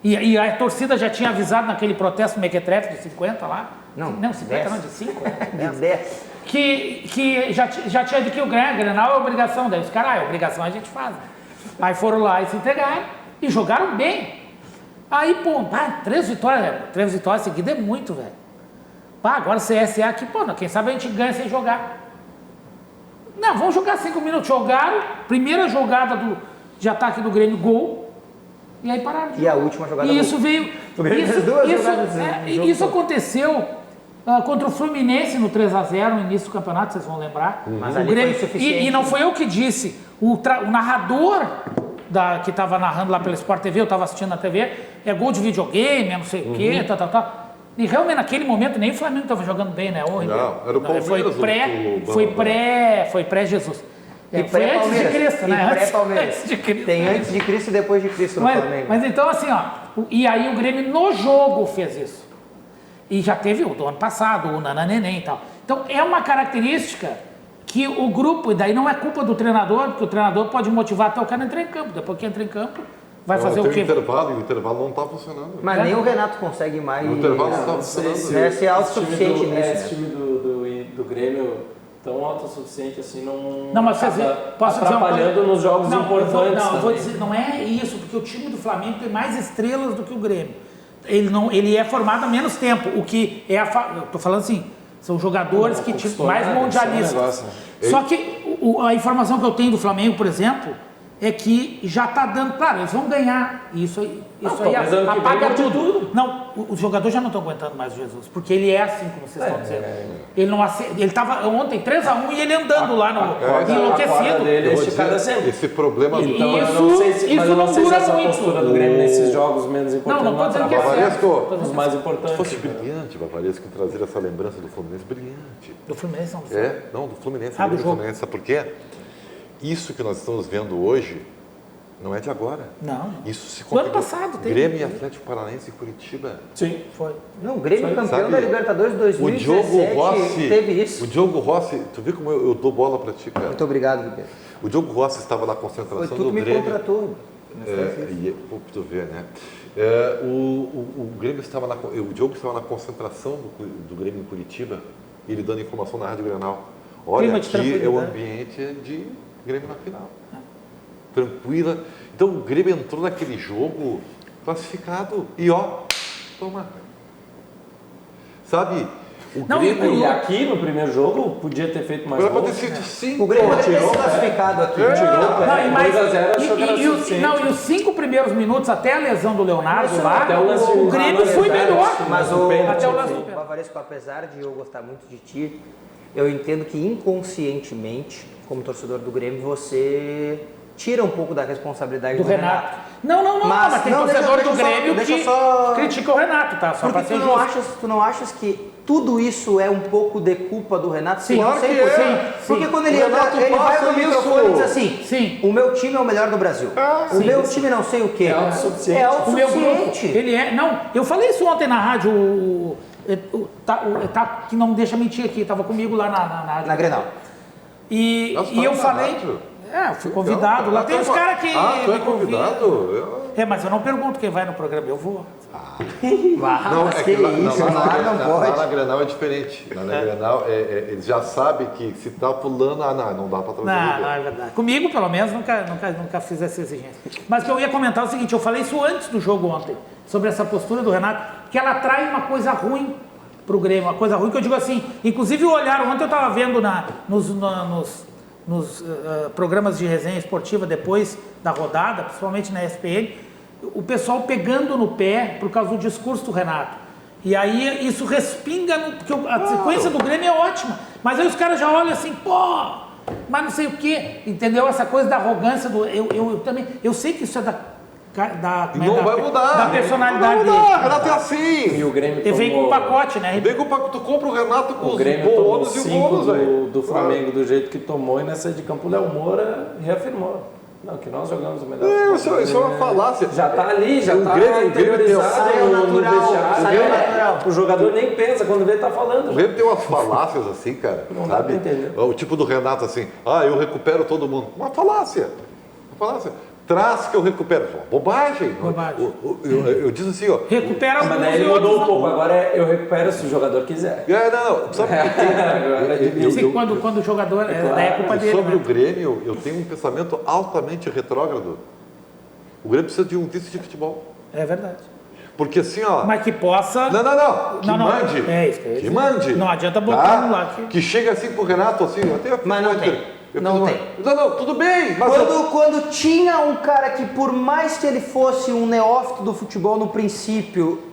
E a torcida já tinha avisado naquele protesto mequetrefe de 50 lá. Não, 50 10. Não, de 5, né? De 10. Que já tinha de que o Grenal é obrigação. Daí os caras, obrigação a gente faz. Aí foram lá e se entregaram e jogaram bem. Aí, 3 vitórias seguidas é muito, velho. Agora o CSA aqui, quem sabe a gente ganha sem jogar. Não, vamos jogar 5 minutos. Jogaram, primeira jogada de ataque do Grêmio, gol. E aí pararam de jogar. E a última jogada e isso veio. Isso aconteceu contra o Fluminense no 3-0 no início do campeonato, vocês vão lembrar. Mas O ali Grêmio, foi insuficiente. e não foi eu que disse, o narrador que estava narrando lá pela Sport TV, eu estava assistindo na TV, é gol de videogame, é não sei o quê, tal. E realmente naquele momento nem o Flamengo estava jogando bem, né? Não, era o Palmeiras. Foi pré-Jesus. E Foi antes de pré-Palmeiras. Cristo, né? E pré-Palmeiras. Antes de Cristo. Tem antes de Cristo e depois de Cristo no Flamengo. Mas então assim, e aí o Grêmio no jogo fez isso. E já teve o do ano passado, o Nananeném e tal. Então é uma característica que o grupo, e daí não é culpa do treinador, porque o treinador pode motivar até o cara entrar em campo. Depois que entra em campo, vai fazer o quê? Tem intervalo, e o intervalo não está funcionando. Mas nem o Renato consegue mais. O intervalo não está funcionando. Ser autossuficiente nisso. Esse time do Grêmio tão autossuficiente assim não, mas posso dizer atrapalhando nos jogos importantes. Eu vou dizer, não é isso, porque o time do Flamengo tem mais estrelas do que o Grêmio. Ele é formado há menos tempo, o que é eu tô falando assim, são jogadores que mais mundialistas. Só que a informação que eu tenho do Flamengo, por exemplo, é que já está dando, claro, eles vão ganhar, isso aí apaga tudo. Não, os jogadores já não estão aguentando mais o Jesus, porque ele é assim, como vocês estão dizendo. Ele estava ontem 3-1 e ele andando lá no enlouquecido. Esse problema do... Então, eu não sei se essa postura do Grêmio nesses jogos menos importantes não pode dizer que é certo. Os mais importantes. Fosse brilhante, Bavaresco, trazer essa lembrança do Fluminense, brilhante. Do Fluminense, não do Fluminense. Não, do Fluminense. Do jogo. Fluminense, sabe por quê? Isso que nós estamos vendo hoje não é de agora. Não. Isso se do ano passado teve. Grêmio e Atlético Paranaense e Curitiba. Sim, foi. Não, o Grêmio campeão da Libertadores 2017 o Diogo Rossi, teve isso. O Diogo Rossi, tu viu como eu dou bola pra ti, cara? Muito obrigado, Guilherme. O Diogo Rossi estava na concentração foi tu do que Grêmio. Me contratou. Tu vê, né? O Grêmio estava o Diogo estava na concentração do Grêmio em Curitiba, ele dando informação na Rádio Grenal. Olha, aqui é o ambiente de Grêmio na final. Tranquila. Então o Grêmio entrou naquele jogo classificado e toma. Sabe? E aqui no primeiro jogo podia ter feito mais gols. Ter sido 5. O Grêmio poderia ter se classificado aqui. E os 5 primeiros minutos até a lesão do Leonardo lá, o Grêmio foi melhor. Mas o Bavaresco, apesar de eu gostar muito de ti, eu entendo que inconscientemente, como torcedor do Grêmio, você tira um pouco da responsabilidade do Renato. Não, mas tem torcedor do Grêmio que critica o Renato, tá? Só pra ser justo. Tu não achas que tudo isso é um pouco de culpa do Renato? Sim, claro que é. Porque quando ele vai no microfone e diz assim, o meu time é o melhor do Brasil. O meu time não sei o quê. É autossuficiente. O meu grupo, ele é... Não, eu falei isso ontem na rádio, que não me deixa mentir aqui, estava comigo lá na Grenal. E eu falei... fui convidado. Lá tem uns caras que... tu é convidado? Mas eu não pergunto quem vai no programa, eu vou. Não, é que lá na Grenal é diferente. Lá na Grenal, eles já sabem que se tá pulando, não dá para trazer Não, é verdade. Comigo, pelo menos, nunca fiz essa exigência. Mas o que eu ia comentar é o seguinte, eu falei isso antes do jogo ontem, sobre essa postura do Renato, que ela traz uma coisa ruim pro Grêmio, uma coisa ruim que eu digo assim, inclusive o olhar, ontem eu estava vendo nos programas de resenha esportiva depois da rodada, principalmente na ESPN, o pessoal pegando no pé por causa do discurso do Renato. E aí isso respinga, porque a sequência do Grêmio é ótima, mas aí os caras já olham assim, mas não sei o quê, entendeu? Essa coisa da arrogância, eu sei que isso é vai mudar. Da personalidade dele. Renato é assim. E o Grêmio ele vem com o pacote, né? Tu compra o Renato com o Grêmio tomou 5 do Flamengo do jeito que tomou e nessa de campo o Léo Moura reafirmou. Não, que nós jogamos o melhor. Isso é uma falácia. Já tá ali, já tá interiorizado no vestiário. O jogador nem pensa quando vê, tá falando. O Grêmio tem umas falácias assim, cara. Não dá pra entender. O tipo do Renato assim, eu recupero todo mundo. Uma falácia. Traz que eu recupero. Bobagem. Eu disse assim, recupera mas daí ele mudou um pouco. Agora eu recupero se o jogador quiser. Não. Sabe quando o jogador é culpa dele. Sobre o Grêmio, eu tenho um pensamento altamente retrógrado. O Grêmio precisa de um vice de futebol. É verdade. Porque assim, mas que possa... Não. Mande. É isso que mande. Não adianta botar no lá. Que chega assim pro Renato, assim... Mas não tem. Não, tudo bem. Mas quando tinha um cara que, por mais que ele fosse um neófito do futebol no princípio,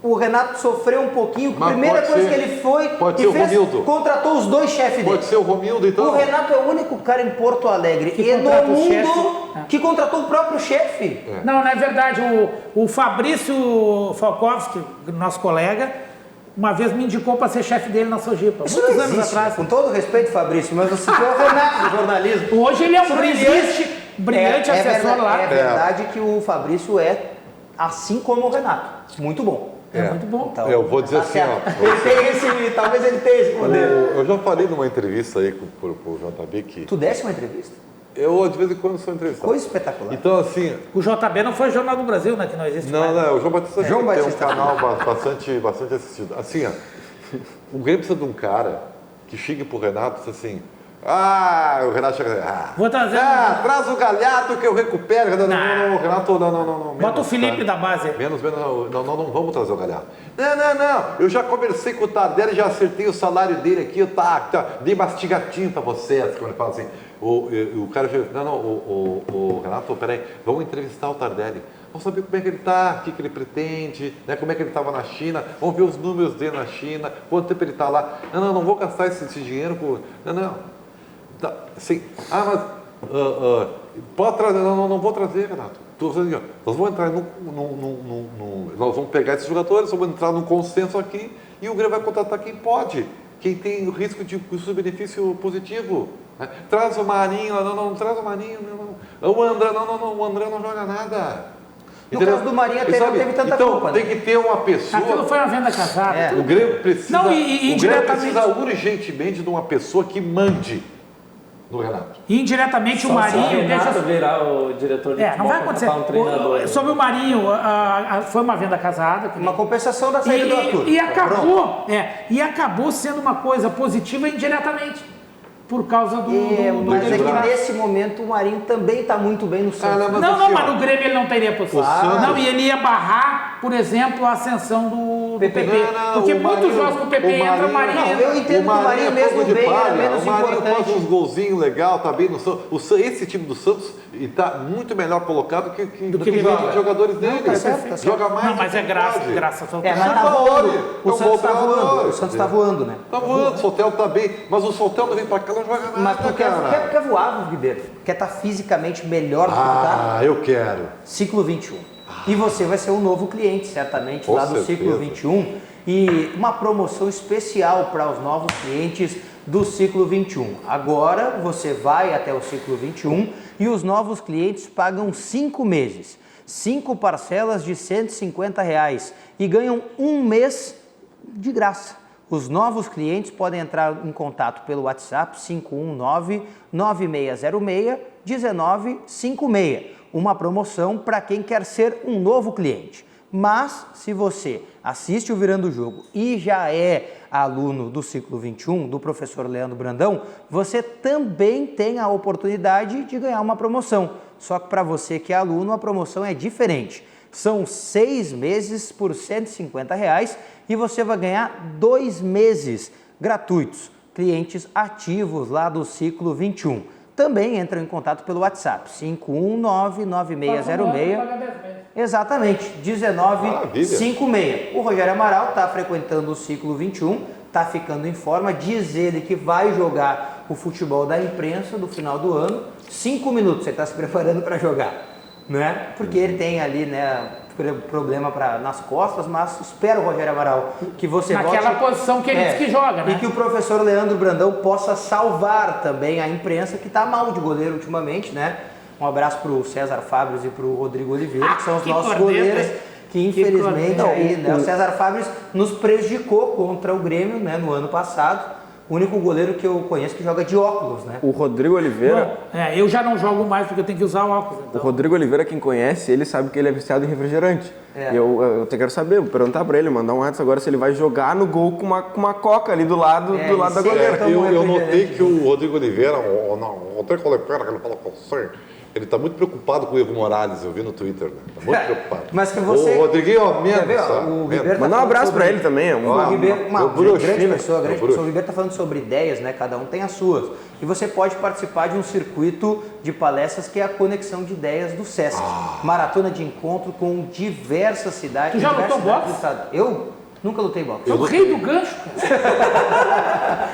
o Renato sofreu um pouquinho. A primeira coisa que ele foi pode e ser fez, o Romildo. contratou os dois chefes dele. Pode ser o Romildo, então. O Renato é o único cara em Porto Alegre Que e no contrata o mundo chefe. que contratou o próprio chefe. Não é verdade. O Fabrício Falkowski, nosso colega, uma vez me indicou para ser chefe dele na Sojipa. Isso Muitos não anos existe, atrás. com todo respeito, Fabrício, mas você é o Renato do jornalismo. Hoje ele é um Isso não brilhante assessor lá. É verdade que o Fabrício é assim como o Renato. Muito bom. É muito bom. Então, Eu vou dizer tá assim, certo. ó. Ele tem esse, talvez ele tenha esse poder. Eu já falei numa entrevista aí pro JB que Tu desse uma entrevista? eu, de vez em quando, sou entrevistado. Coisa espetacular. Então, assim... O JB não foi Jornal do Brasil, né? Que não existe mais. Não, o João Batista João tem Batista. um canal bastante assistido. Assim, ó, o Grêmio precisa de um cara que chegue pro Renato e diz assim... o Renato chega Vou trazer traz o Galhardo que eu recupero. Não, Renato, não. Bota o Felipe da base. Menos, não vamos trazer o Galhardo. Não, eu já conversei com o Tardelli, já acertei o salário dele aqui, dei mastigatinho pra vocês, como ele fala assim. O cara já, o Renato, peraí, vamos entrevistar o Tardelli. Vamos saber como é que ele está, o que ele pretende, né, como é que ele estava na China, vamos ver os números dele na China, quanto tempo ele está lá. Não vou gastar esse dinheiro com... Não. Tá, sim. Mas pode trazer, não vou trazer, Renato. Nós vamos entrar nós vamos pegar esses jogadores, vamos entrar num consenso aqui e o Grêmio vai contratar quem pode, quem tem o risco de custo-benefício positivo. Né? Traz o Marinho, não traz o Marinho, não. O André, o André não joga nada. No caso do Marinho até não teve tanta culpa. Então tem que ter uma pessoa... Aquilo foi uma venda casada. O Grêmio precisa, Não, o Grêmio indiretamente... precisa urgentemente de uma pessoa que mande no Renato. Indiretamente o Marinho... Se o Renato virar o diretor de não futebol, vai acontecer. um treinador. Sobre o Marinho, foi uma venda casada. Uma compensação da saída do Arthur. E acabou sendo uma coisa positiva indiretamente. Por causa do mas é que nesse momento o Marinho também está muito bem no Santos. Mas no Grêmio ele não teria possibilidade. Não, e ele ia barrar, por exemplo, a ascensão do PP. Porque muitos jogos que o PP entra, o Marinho... Não, eu entendo que o Marinho mesmo bem era menos importante. O Marinho faz importante. uns golzinhos legal, tá bem no Santos. Esse time do Santos está muito melhor colocado que os jogadores dele. Tá certo. Joga mais. Não, mas é graças ao mas tá voando. O Santos está voando. O Santos está voando, né? Tá voando, o Sotel tá bem. Mas o Sotel não vem pra cá, não joga nada, Mas tu quer voar, Ribeiro? Quer estar fisicamente melhor do que tu tá? Eu quero. Ciclo 21. E você vai ser um novo cliente, certamente, Com lá do certeza. Ciclo 21. E uma promoção especial para os novos clientes do Ciclo 21. Agora você vai até o Ciclo 21 e os novos clientes pagam 5 meses. 5 parcelas de R$ 150 e ganham um mês de graça. Os novos clientes podem entrar em contato pelo WhatsApp 519-9606-1956. Uma promoção para quem quer ser um novo cliente. Mas, se você assiste o Virando o Jogo e já é aluno do Ciclo 21, do professor Leandro Brandão, você também tem a oportunidade de ganhar uma promoção. Só que para você que é aluno, a promoção é diferente. São 6 meses por R$ 150 e você vai ganhar 2 meses gratuitos. Clientes ativos lá do Ciclo 21. Também entram em contato pelo WhatsApp, 519-9606. Exatamente, 1956. O Rogério Amaral está frequentando o Ciclo 21, está ficando em forma, diz ele que vai jogar o futebol da imprensa do final do ano. 5 minutos, você está se preparando para jogar, né? Porque ele tem ali, né, problema nas costas, mas espero, Rogério Amaral, que você naquela volte, posição que ele diz que joga, né? E que o professor Leandro Brandão possa salvar também a imprensa, que está mal de goleiro ultimamente, né? Um abraço para o César Fábrios e para o Rodrigo Oliveira, que são os nossos goleiros, que infelizmente o César Fábrios nos prejudicou contra o Grêmio, né, no ano passado. O único goleiro que eu conheço que joga de óculos, né? O Rodrigo Oliveira... eu já não jogo mais porque eu tenho que usar o óculos. Então. O Rodrigo Oliveira, quem conhece, ele sabe que ele é viciado em refrigerante. Eu até quero saber, perguntar pra ele, mandar um WhatsApp agora se ele vai jogar no gol com uma coca ali do lado da goleira. Eu notei que o Rodrigo Oliveira, que ele fala com você, Ele está muito preocupado com o Evo Morales, eu vi no Twitter, né? Está muito preocupado. Mas que você... O Rodriguinho, ó, menos, ver, sabe? o Ribeiro Manda um abraço para ele também. O Ribeiro, uma grande pessoa, O Ribeiro está falando sobre ideias, né? Cada um tem as suas. E você pode participar de um circuito de palestras que é a Conexão de Ideias do SESC. Maratona de encontro com diversas cidades. Tu já lutou cidades boxe? do estado. Eu nunca lutei boxe. É o rei do gancho.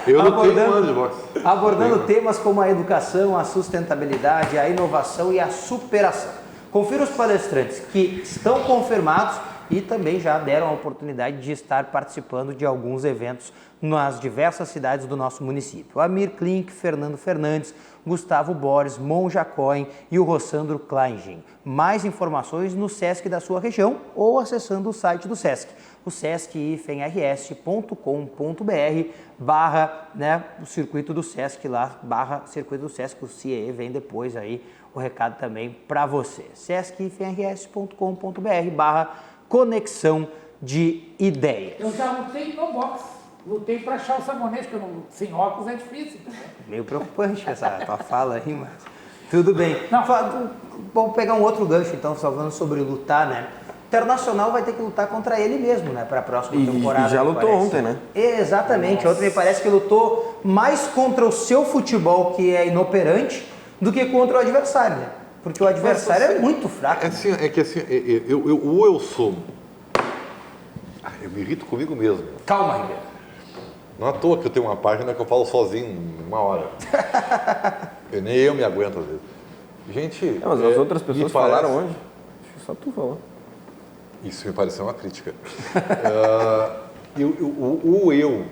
Eu lutei um ano de boxe. Abordando temas como a educação, a sustentabilidade, a inovação e a superação. Confira os palestrantes que estão confirmados e também já deram a oportunidade de estar participando de alguns eventos nas diversas cidades do nosso município. Amir Klink, Fernando Fernandes, Gustavo Borges, Monja Cohen e o Rossandro Kleingen. Mais informações no SESC da sua região ou acessando o site do SESC, o sesc-rs.com.br barra, né, o circuito do SESC lá, barra circuito do SESC, o CIE vem depois aí o recado também para você. sesc-rs.com.br barra conexão de ideias. Eu já lutei no boxe. Lutei para achar o sabonete, porque sem óculos é difícil. Meio preocupante essa tua fala aí, mas tudo bem. Não. Vamos pegar um outro gancho então, falando sobre lutar, né? Internacional vai ter que lutar contra ele mesmo, né? Para a próxima temporada. E já lutou parece. ontem, né? Exatamente. Ontem me parece que lutou mais contra o seu futebol, que é inoperante, do que contra o adversário, né? Porque o adversário é muito fraco. Eu sou... Eu me irrito comigo mesmo. Calma, Ribeiro. Não é à toa que eu tenho uma página que eu falo sozinho uma hora. Nem eu me aguento às vezes. Gente... Mas as outras pessoas falaram hoje. Só tu falou. Isso me pareceu uma crítica. Ou eu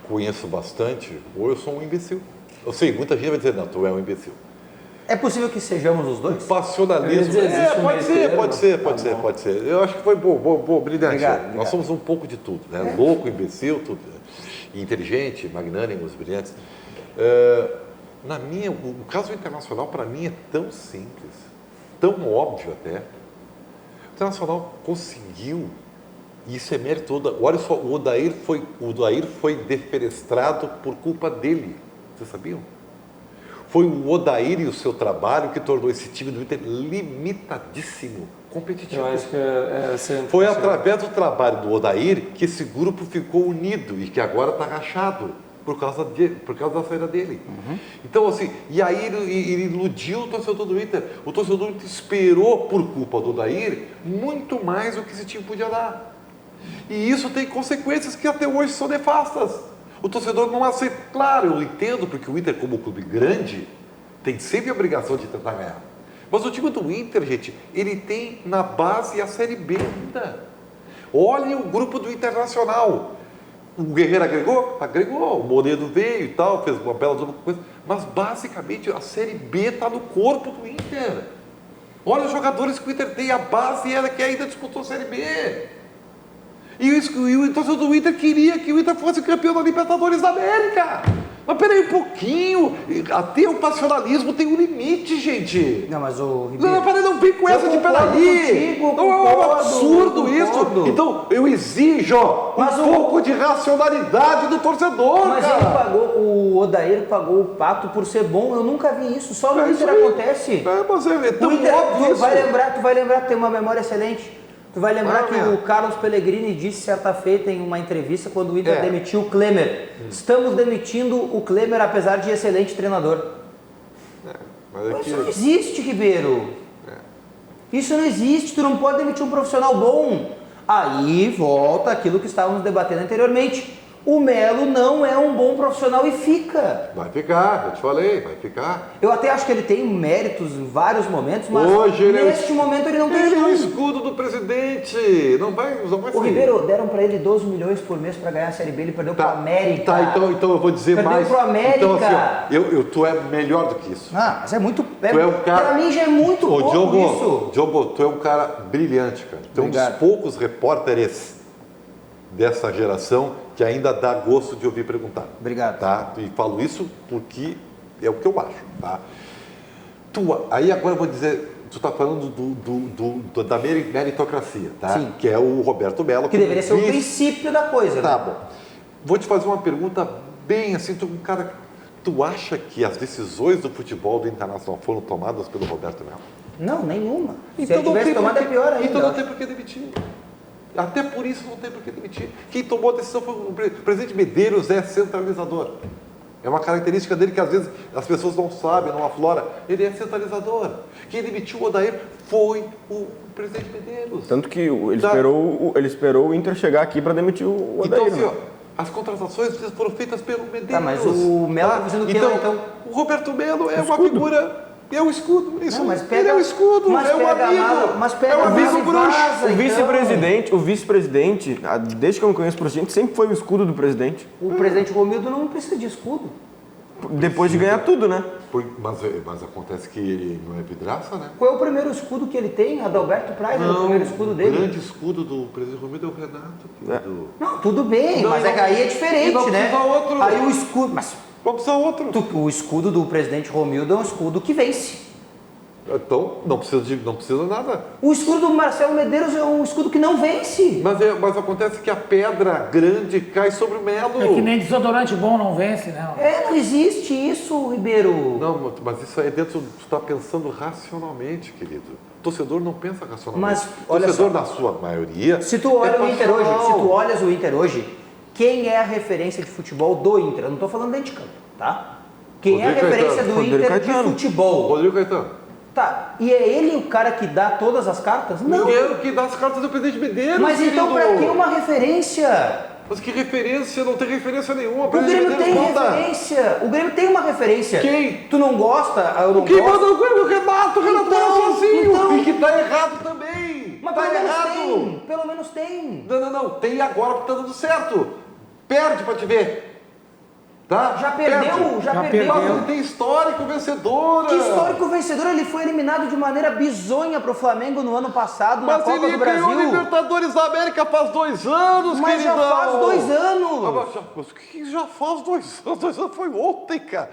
conheço bastante, ou eu sou um imbecil. Eu sei, muita gente vai dizer, não, tu é um imbecil. É possível que sejamos os dois? Passionalismo. Pode ser. Eu acho que foi brilhante. Obrigado. Nós somos um pouco de tudo, né? Louco, imbecil, tudo. Inteligente, magnânimos, brilhantes. O caso internacional, para mim, é tão simples, tão óbvio até. O Internacional conseguiu, e isso é mérito todo. Olha só, o Odair foi defenestrado por culpa dele. Vocês sabiam? Foi o Odair e o seu trabalho que tornou esse time do Inter limitadíssimo, competitivo. Eu acho que foi através do trabalho do Odair que esse grupo ficou unido e que agora está rachado por causa da saída dele. Então, assim, e aí ele iludiu o torcedor do Inter. O torcedor do Inter esperou, por culpa do Odair, muito mais do que esse time podia dar. E isso tem consequências que até hoje são nefastas. O torcedor não aceita. Claro, eu entendo, porque o Inter, como um clube grande, tem sempre a obrigação de tentar ganhar. Mas o time do Inter, gente, ele tem na base a Série B ainda. Olhem o grupo do Internacional. O Guerreiro agregou? Agregou. O Moredo veio e tal, fez uma bela coisa. Mas, basicamente, a Série B está no corpo do Inter. Olha os jogadores que o Inter tem. A base era que ainda disputou a Série B. E o torcedor do Inter queria que o Inter fosse campeão da Libertadores da América. Mas peraí um pouquinho, até o passionalismo tem um limite, gente. Não, mas o Ribeiro... Não, peraí, não vem com essa de peraí. Não, é um absurdo isso. Então, eu exijo um pouco de racionalidade do torcedor, mas cara. Ele pagou, o Odair pagou o pato por ser bom, eu nunca vi isso. Só no Inter acontece. Mas é tão o Inter, óbvio tu isso. vai lembrar que tem uma memória excelente. Tu vai lembrar que o Carlos Pellegrini disse certa feita em uma entrevista quando o Inter demitiu o Klemer. Estamos demitindo o Klemer apesar de excelente treinador. Mas isso não existe, Ribeiro. Isso não existe, tu não pode demitir um profissional bom. Aí volta aquilo que estávamos debatendo anteriormente. O Melo não é um bom profissional e fica. Vai ficar, eu te falei, vai ficar. Eu até acho que ele tem méritos em vários momentos, mas neste momento ele não tem nenhum. nenhum. Ele é o escudo do presidente, não vai O Ribeiro, deram para ele 12 milhões por mês para ganhar a Série B, ele perdeu para o América. Tá, então eu vou dizer mais. Perdeu para o América. Então, assim, tu é melhor do que isso. Ah, mas é muito... Tu é um cara... Para mim já é muito pouco isso. Diogo, tu é um cara brilhante, cara. Tu é um dos poucos repórteres dessa geração que ainda dá gosto de ouvir perguntar. Obrigado. Tá? E falo isso porque é o que eu acho. Tá? Aí agora eu vou dizer, tu está falando da meritocracia, tá? Sim. Que é o Roberto Melo. Que deveria ser o princípio da coisa. Tá né? bom. Vou te fazer uma pergunta bem assim, tu é um cara Tu acha que as decisões do futebol do Internacional foram tomadas pelo Roberto Melo? Não, nenhuma. Se Então ele tivesse tomado é pior ainda. Então não tem por que demitir. Até por isso não tem por que demitir. Quem tomou a decisão foi o presidente Medeiros, é centralizador. É uma característica dele que às vezes as pessoas não sabem, não aflora. Ele é centralizador. Quem demitiu o Odair foi o presidente Medeiros. Tanto que ele esperou o Inter chegar aqui para demitir o Odair. Então, assim, ó, as contratações foram feitas pelo Medeiros. Tá, mas o Melo tá fazendo o que lá, então? O Roberto Melo é uma figura... É o escudo, isso. Não, mas ele é o escudo, mas é o amigo. Mas pega é o amigo amigo vaza, O vice-presidente, desde que eu me conheço o presidente, sempre foi o escudo do presidente. O presidente Romildo não precisa de escudo. Depois de ganhar tudo, né? Mas acontece que ele não é vidraça, né? Qual é o primeiro escudo que ele tem? Adalberto Praia é o primeiro escudo dele? O grande escudo do presidente Romildo é o Renato. Não, tudo bem, mas é que aí é diferente, né? Outro. Aí o escudo... Mas vamos precisar outro. O escudo do presidente Romildo é um escudo que vence. Então, não precisa nada. O escudo do Marcelo Medeiros é um escudo que não vence. Mas acontece que a pedra grande cai sobre o Melo. É que nem desodorante bom não vence, né? Não existe isso, Ribeiro. Não, mas isso aí dentro, tu está pensando racionalmente, querido. O torcedor não pensa racionalmente. Mas, olha torcedor, só, na sua maioria, se tu olha o Inter hoje, se tu olhas o Inter hoje, quem é a referência de futebol do Inter? Eu não estou falando dentro de campo, tá? Quem é a referência do Inter de futebol? Rodrigo Caetano. Tá, e é ele o cara que dá todas as cartas? Não. Ninguém é o que dá as cartas do presidente Medeiros. Mas então pra que uma referência? Mas que referência? Não tem referência nenhuma. O Grêmio tem referência. O Grêmio tem uma referência. Quem? Tu não gosta? Eu não Quem gosto. manda o Grêmio? O Renato manda sozinho. Então. E que tá errado também. Mas tá pelo menos errado. tem. Pelo menos tem. Não. Tem agora porque tá dando certo. Perde pra te ver. Tá? Já perdeu. Mas ele tem histórico vencedor. Que histórico vencedor? Ele foi eliminado de maneira bizonha pro Flamengo no ano passado na Copa do Brasil. Mas ele ganhou a Libertadores da América faz 2 anos, mas queridão. já faz 2 anos. Mas que já faz 2 anos? 2 anos foi ontem, cara.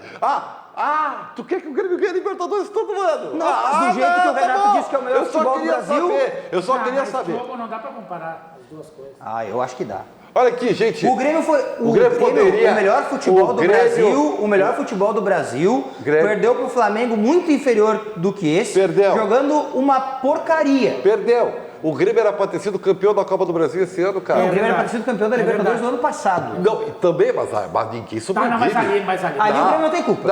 Tu quer que o Grêmio ganhe a Libertadores todo ano? Não, mas do jeito que o Renato disse que é o melhor futebol do Brasil. Eu só queria saber. Não dá pra comparar as duas coisas. Eu acho que dá. Olha aqui, gente. O Grêmio foi o melhor futebol do Brasil. O melhor futebol do Brasil. Perdeu pro Flamengo muito inferior do que esse. Perdeu. Jogando uma porcaria. Perdeu. O Grêmio era para ter sido campeão da Copa do Brasil esse ano, cara. O Grêmio era para ter sido campeão da Libertadores no ano passado. Não, também, mas ninguém sobrevive. Mas ali. Ali o Grêmio não tem culpa.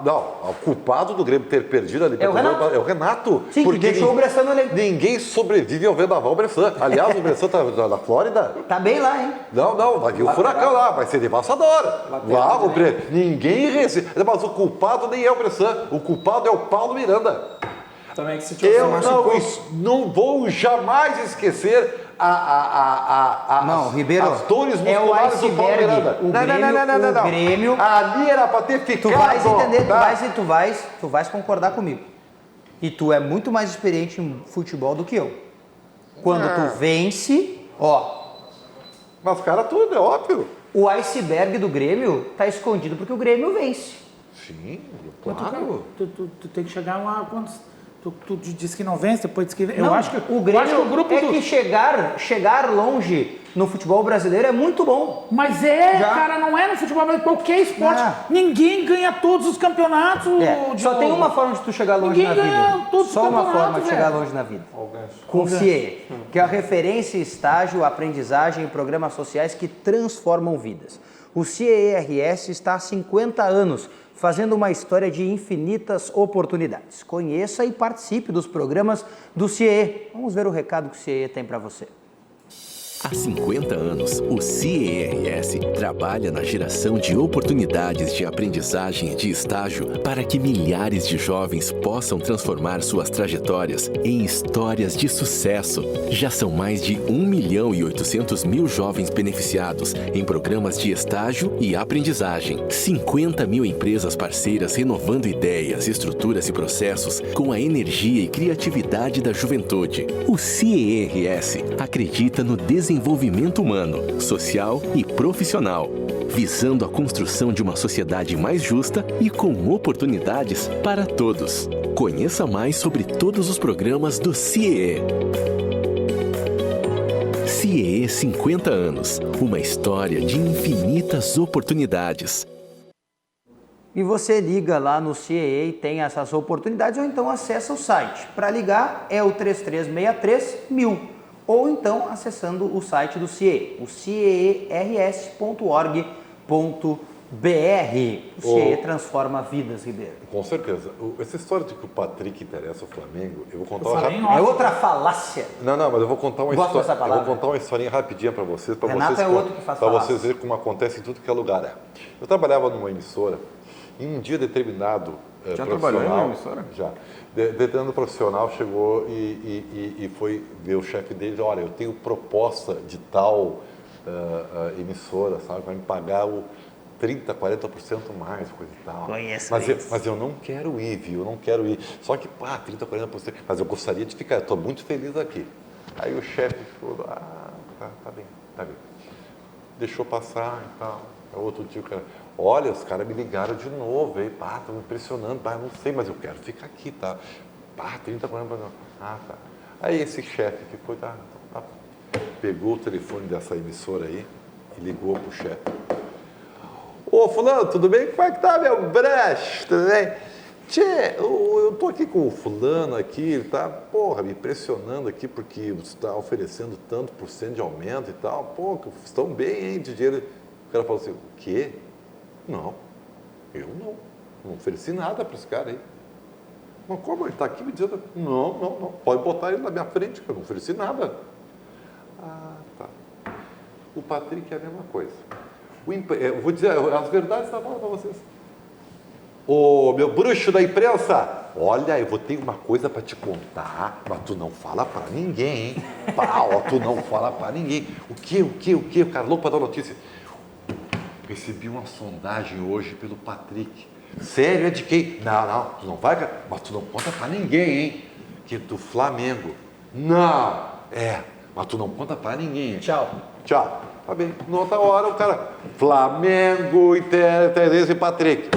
Não. O culpado do Grêmio ter perdido a Libertadores é o Renato. Sim, porque deixou o Bressan no elenco. Ninguém sobrevive ao vendaval Bressan. Aliás, o Bressan tá na Flórida. Tá bem lá, hein? Não, vai vir o furacão lá, vai ser devastador. Ninguém recebe. Mas o culpado nem é o Bressan. O culpado é o Paulo Miranda. Também que se eu não vou jamais esquecer Ribeiro, as dores musculares do Paulo Miranda. Não. O Grêmio... Ali era para ter ficado. Tu vais entender, tu vais concordar comigo. E tu é muito mais experiente em futebol do que eu. Quando tu vence, mascara tudo, é óbvio. O iceberg do Grêmio tá escondido porque o Grêmio vence. Sim, claro. Tu tem que chegar a uma... Tu disse que não vence, depois disse que... Eu acho que o Grêmio que chegar longe no futebol brasileiro é muito bom. Mas cara, não é no futebol brasileiro, qualquer esporte. Ninguém ganha todos os campeonatos. Só tem uma forma de tu chegar longe na vida. Só uma forma de chegar longe na vida. Com o CIE, que é a referência, estágio, aprendizagem e programas sociais que transformam vidas. O CIE-RS está há 50 anos fazendo uma história de infinitas oportunidades. Conheça e participe dos programas do CIE. Vamos ver o recado que o CIE tem para você. Há 50 anos, o CIE-RS trabalha na geração de oportunidades de aprendizagem e de estágio para que milhares de jovens possam transformar suas trajetórias em histórias de sucesso. Já são mais de 1.800.000 jovens beneficiados em programas de estágio e aprendizagem. 50 mil empresas parceiras renovando ideias, estruturas e processos com a energia e criatividade da juventude. O CIE-RS acredita no desenvolvimento humano, social e profissional, visando a construção de uma sociedade mais justa e com oportunidades para todos. Conheça mais sobre todos os programas do CIE. CIE 50 anos, uma história de infinitas oportunidades. e você liga lá no CEA e tem essas oportunidades, ou então acessa o site. Para ligar é o 3363-1000, ou então acessando o site do CIEE, o ciers.org.br. O CIEE transforma vidas, Ribeiro. Com certeza. Essa história de que o Patrick interessa o Flamengo, eu vou contar É outra falácia. Não, mas eu vou contar uma Gosto dessa história. Eu vou contar uma historinha rapidinha para vocês, Renato é outro que faz para falácia. vocês verem como acontece em tudo que é lugar. Eu trabalhava numa emissora, e um dia determinado Já profissional, trabalhou em uma emissora? Já. Determinado profissional chegou e foi ver o chefe dele, olha, eu tenho proposta de tal emissora, sabe, vai me pagar o 30%, 40% mais, coisa e tal. Mas eu não quero ir, viu? Eu não quero ir. Só que, 30%, 40%, mas eu gostaria de ficar, eu estou muito feliz aqui. Aí o chefe falou, tá bem. Deixou passar e tal. Outro dia o cara, olha, os caras me ligaram de novo, aí, estão me impressionando, não sei, mas eu quero ficar aqui, tá? 30%, 40%, tá. Aí esse chefe que foi, pegou o telefone dessa emissora aí e ligou pro chefe. Ô, fulano, tudo bem? Como é que tá, meu breche? Tudo bem? Tchê, eu tô aqui com o fulano aqui, ele tá, me impressionando aqui porque você tá oferecendo tanto por cento de aumento e tal. Estão bem, hein, de dinheiro. O cara falou assim, o quê? Não, eu não ofereci nada para esse cara aí. Mas como ele tá aqui me dizendo, não, pode botar ele na minha frente, que eu não ofereci nada. Tá. O Patrick é a mesma coisa. Eu vou dizer as verdades da bola para vocês. Ô, meu bruxo da imprensa, olha, eu vou ter uma coisa para te contar, mas tu não fala para ninguém, hein? Tu não fala para ninguém. O quê? O cara louco para dar notícia. Recebi uma sondagem hoje pelo Patrick. Sério, é de quem? Não, tu não vai, mas tu não conta para ninguém, hein? Que é do Flamengo. Não, mas tu não conta para ninguém. Tchau. Tá bem. Na outra hora o cara, Flamengo, Tereza e Patrick.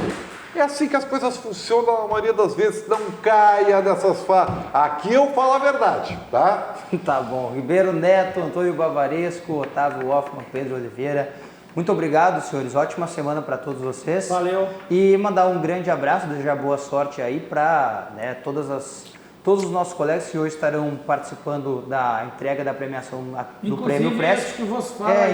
É assim que as coisas funcionam na maioria das vezes. Não caia nessas Aqui eu falo a verdade, tá? Tá bom. Ribeiro Neto, Antônio Bavaresco, Otávio Hoffman, Pedro Oliveira. Muito obrigado, senhores. Ótima semana para todos vocês. Valeu. E mandar um grande abraço, desejar boa sorte aí para todos os nossos colegas que hoje estarão participando da entrega da premiação do Prêmio Press.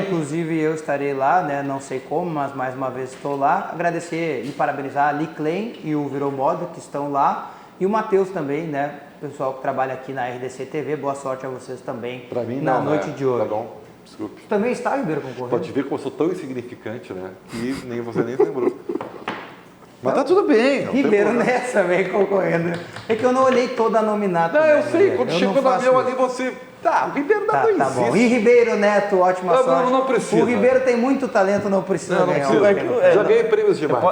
Inclusive eu estarei lá, né? Não sei como, mas mais uma vez estou lá. Agradecer e parabenizar a Li Klein e o Virou Moda que estão lá. E o Matheus também, né? O pessoal que trabalha aqui na RDC TV. Boa sorte a vocês também na noite de hoje. Tá bom. Desculpe. Também está, Ribeiro, concorrendo? Pode ver como eu sou tão insignificante, né? Que nem você nem lembrou. Mas tá tudo bem. Ribeiro Neto também concorrendo. É que eu não olhei toda a nominata. Não, eu sei. Quando chegou na meu ali, você... Tá, o Ribeiro Neto não existe. Bom. E Ribeiro Neto, ótima sorte. Não precisa. O Ribeiro tem muito talento, não precisa ganhar. Já ganhei prêmios demais.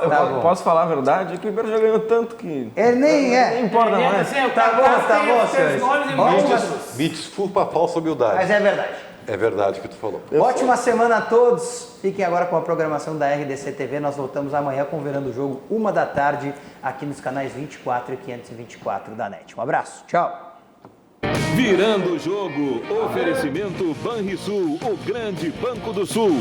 Posso falar a verdade? É que o Ribeiro já ganhou tanto que... Ele nem importa mais. Tá bom, senhores. Me desculpa a falsa humildade. Mas é verdade. É verdade o que tu falou. Ótima semana a todos. Fiquem agora com a programação da RDC TV. Nós voltamos amanhã com o Virando o Jogo, 13h, aqui nos canais 24 e 524 da NET. Um abraço. Tchau. Virando o Jogo. Oferecimento Banrisul, o grande Banco do Sul.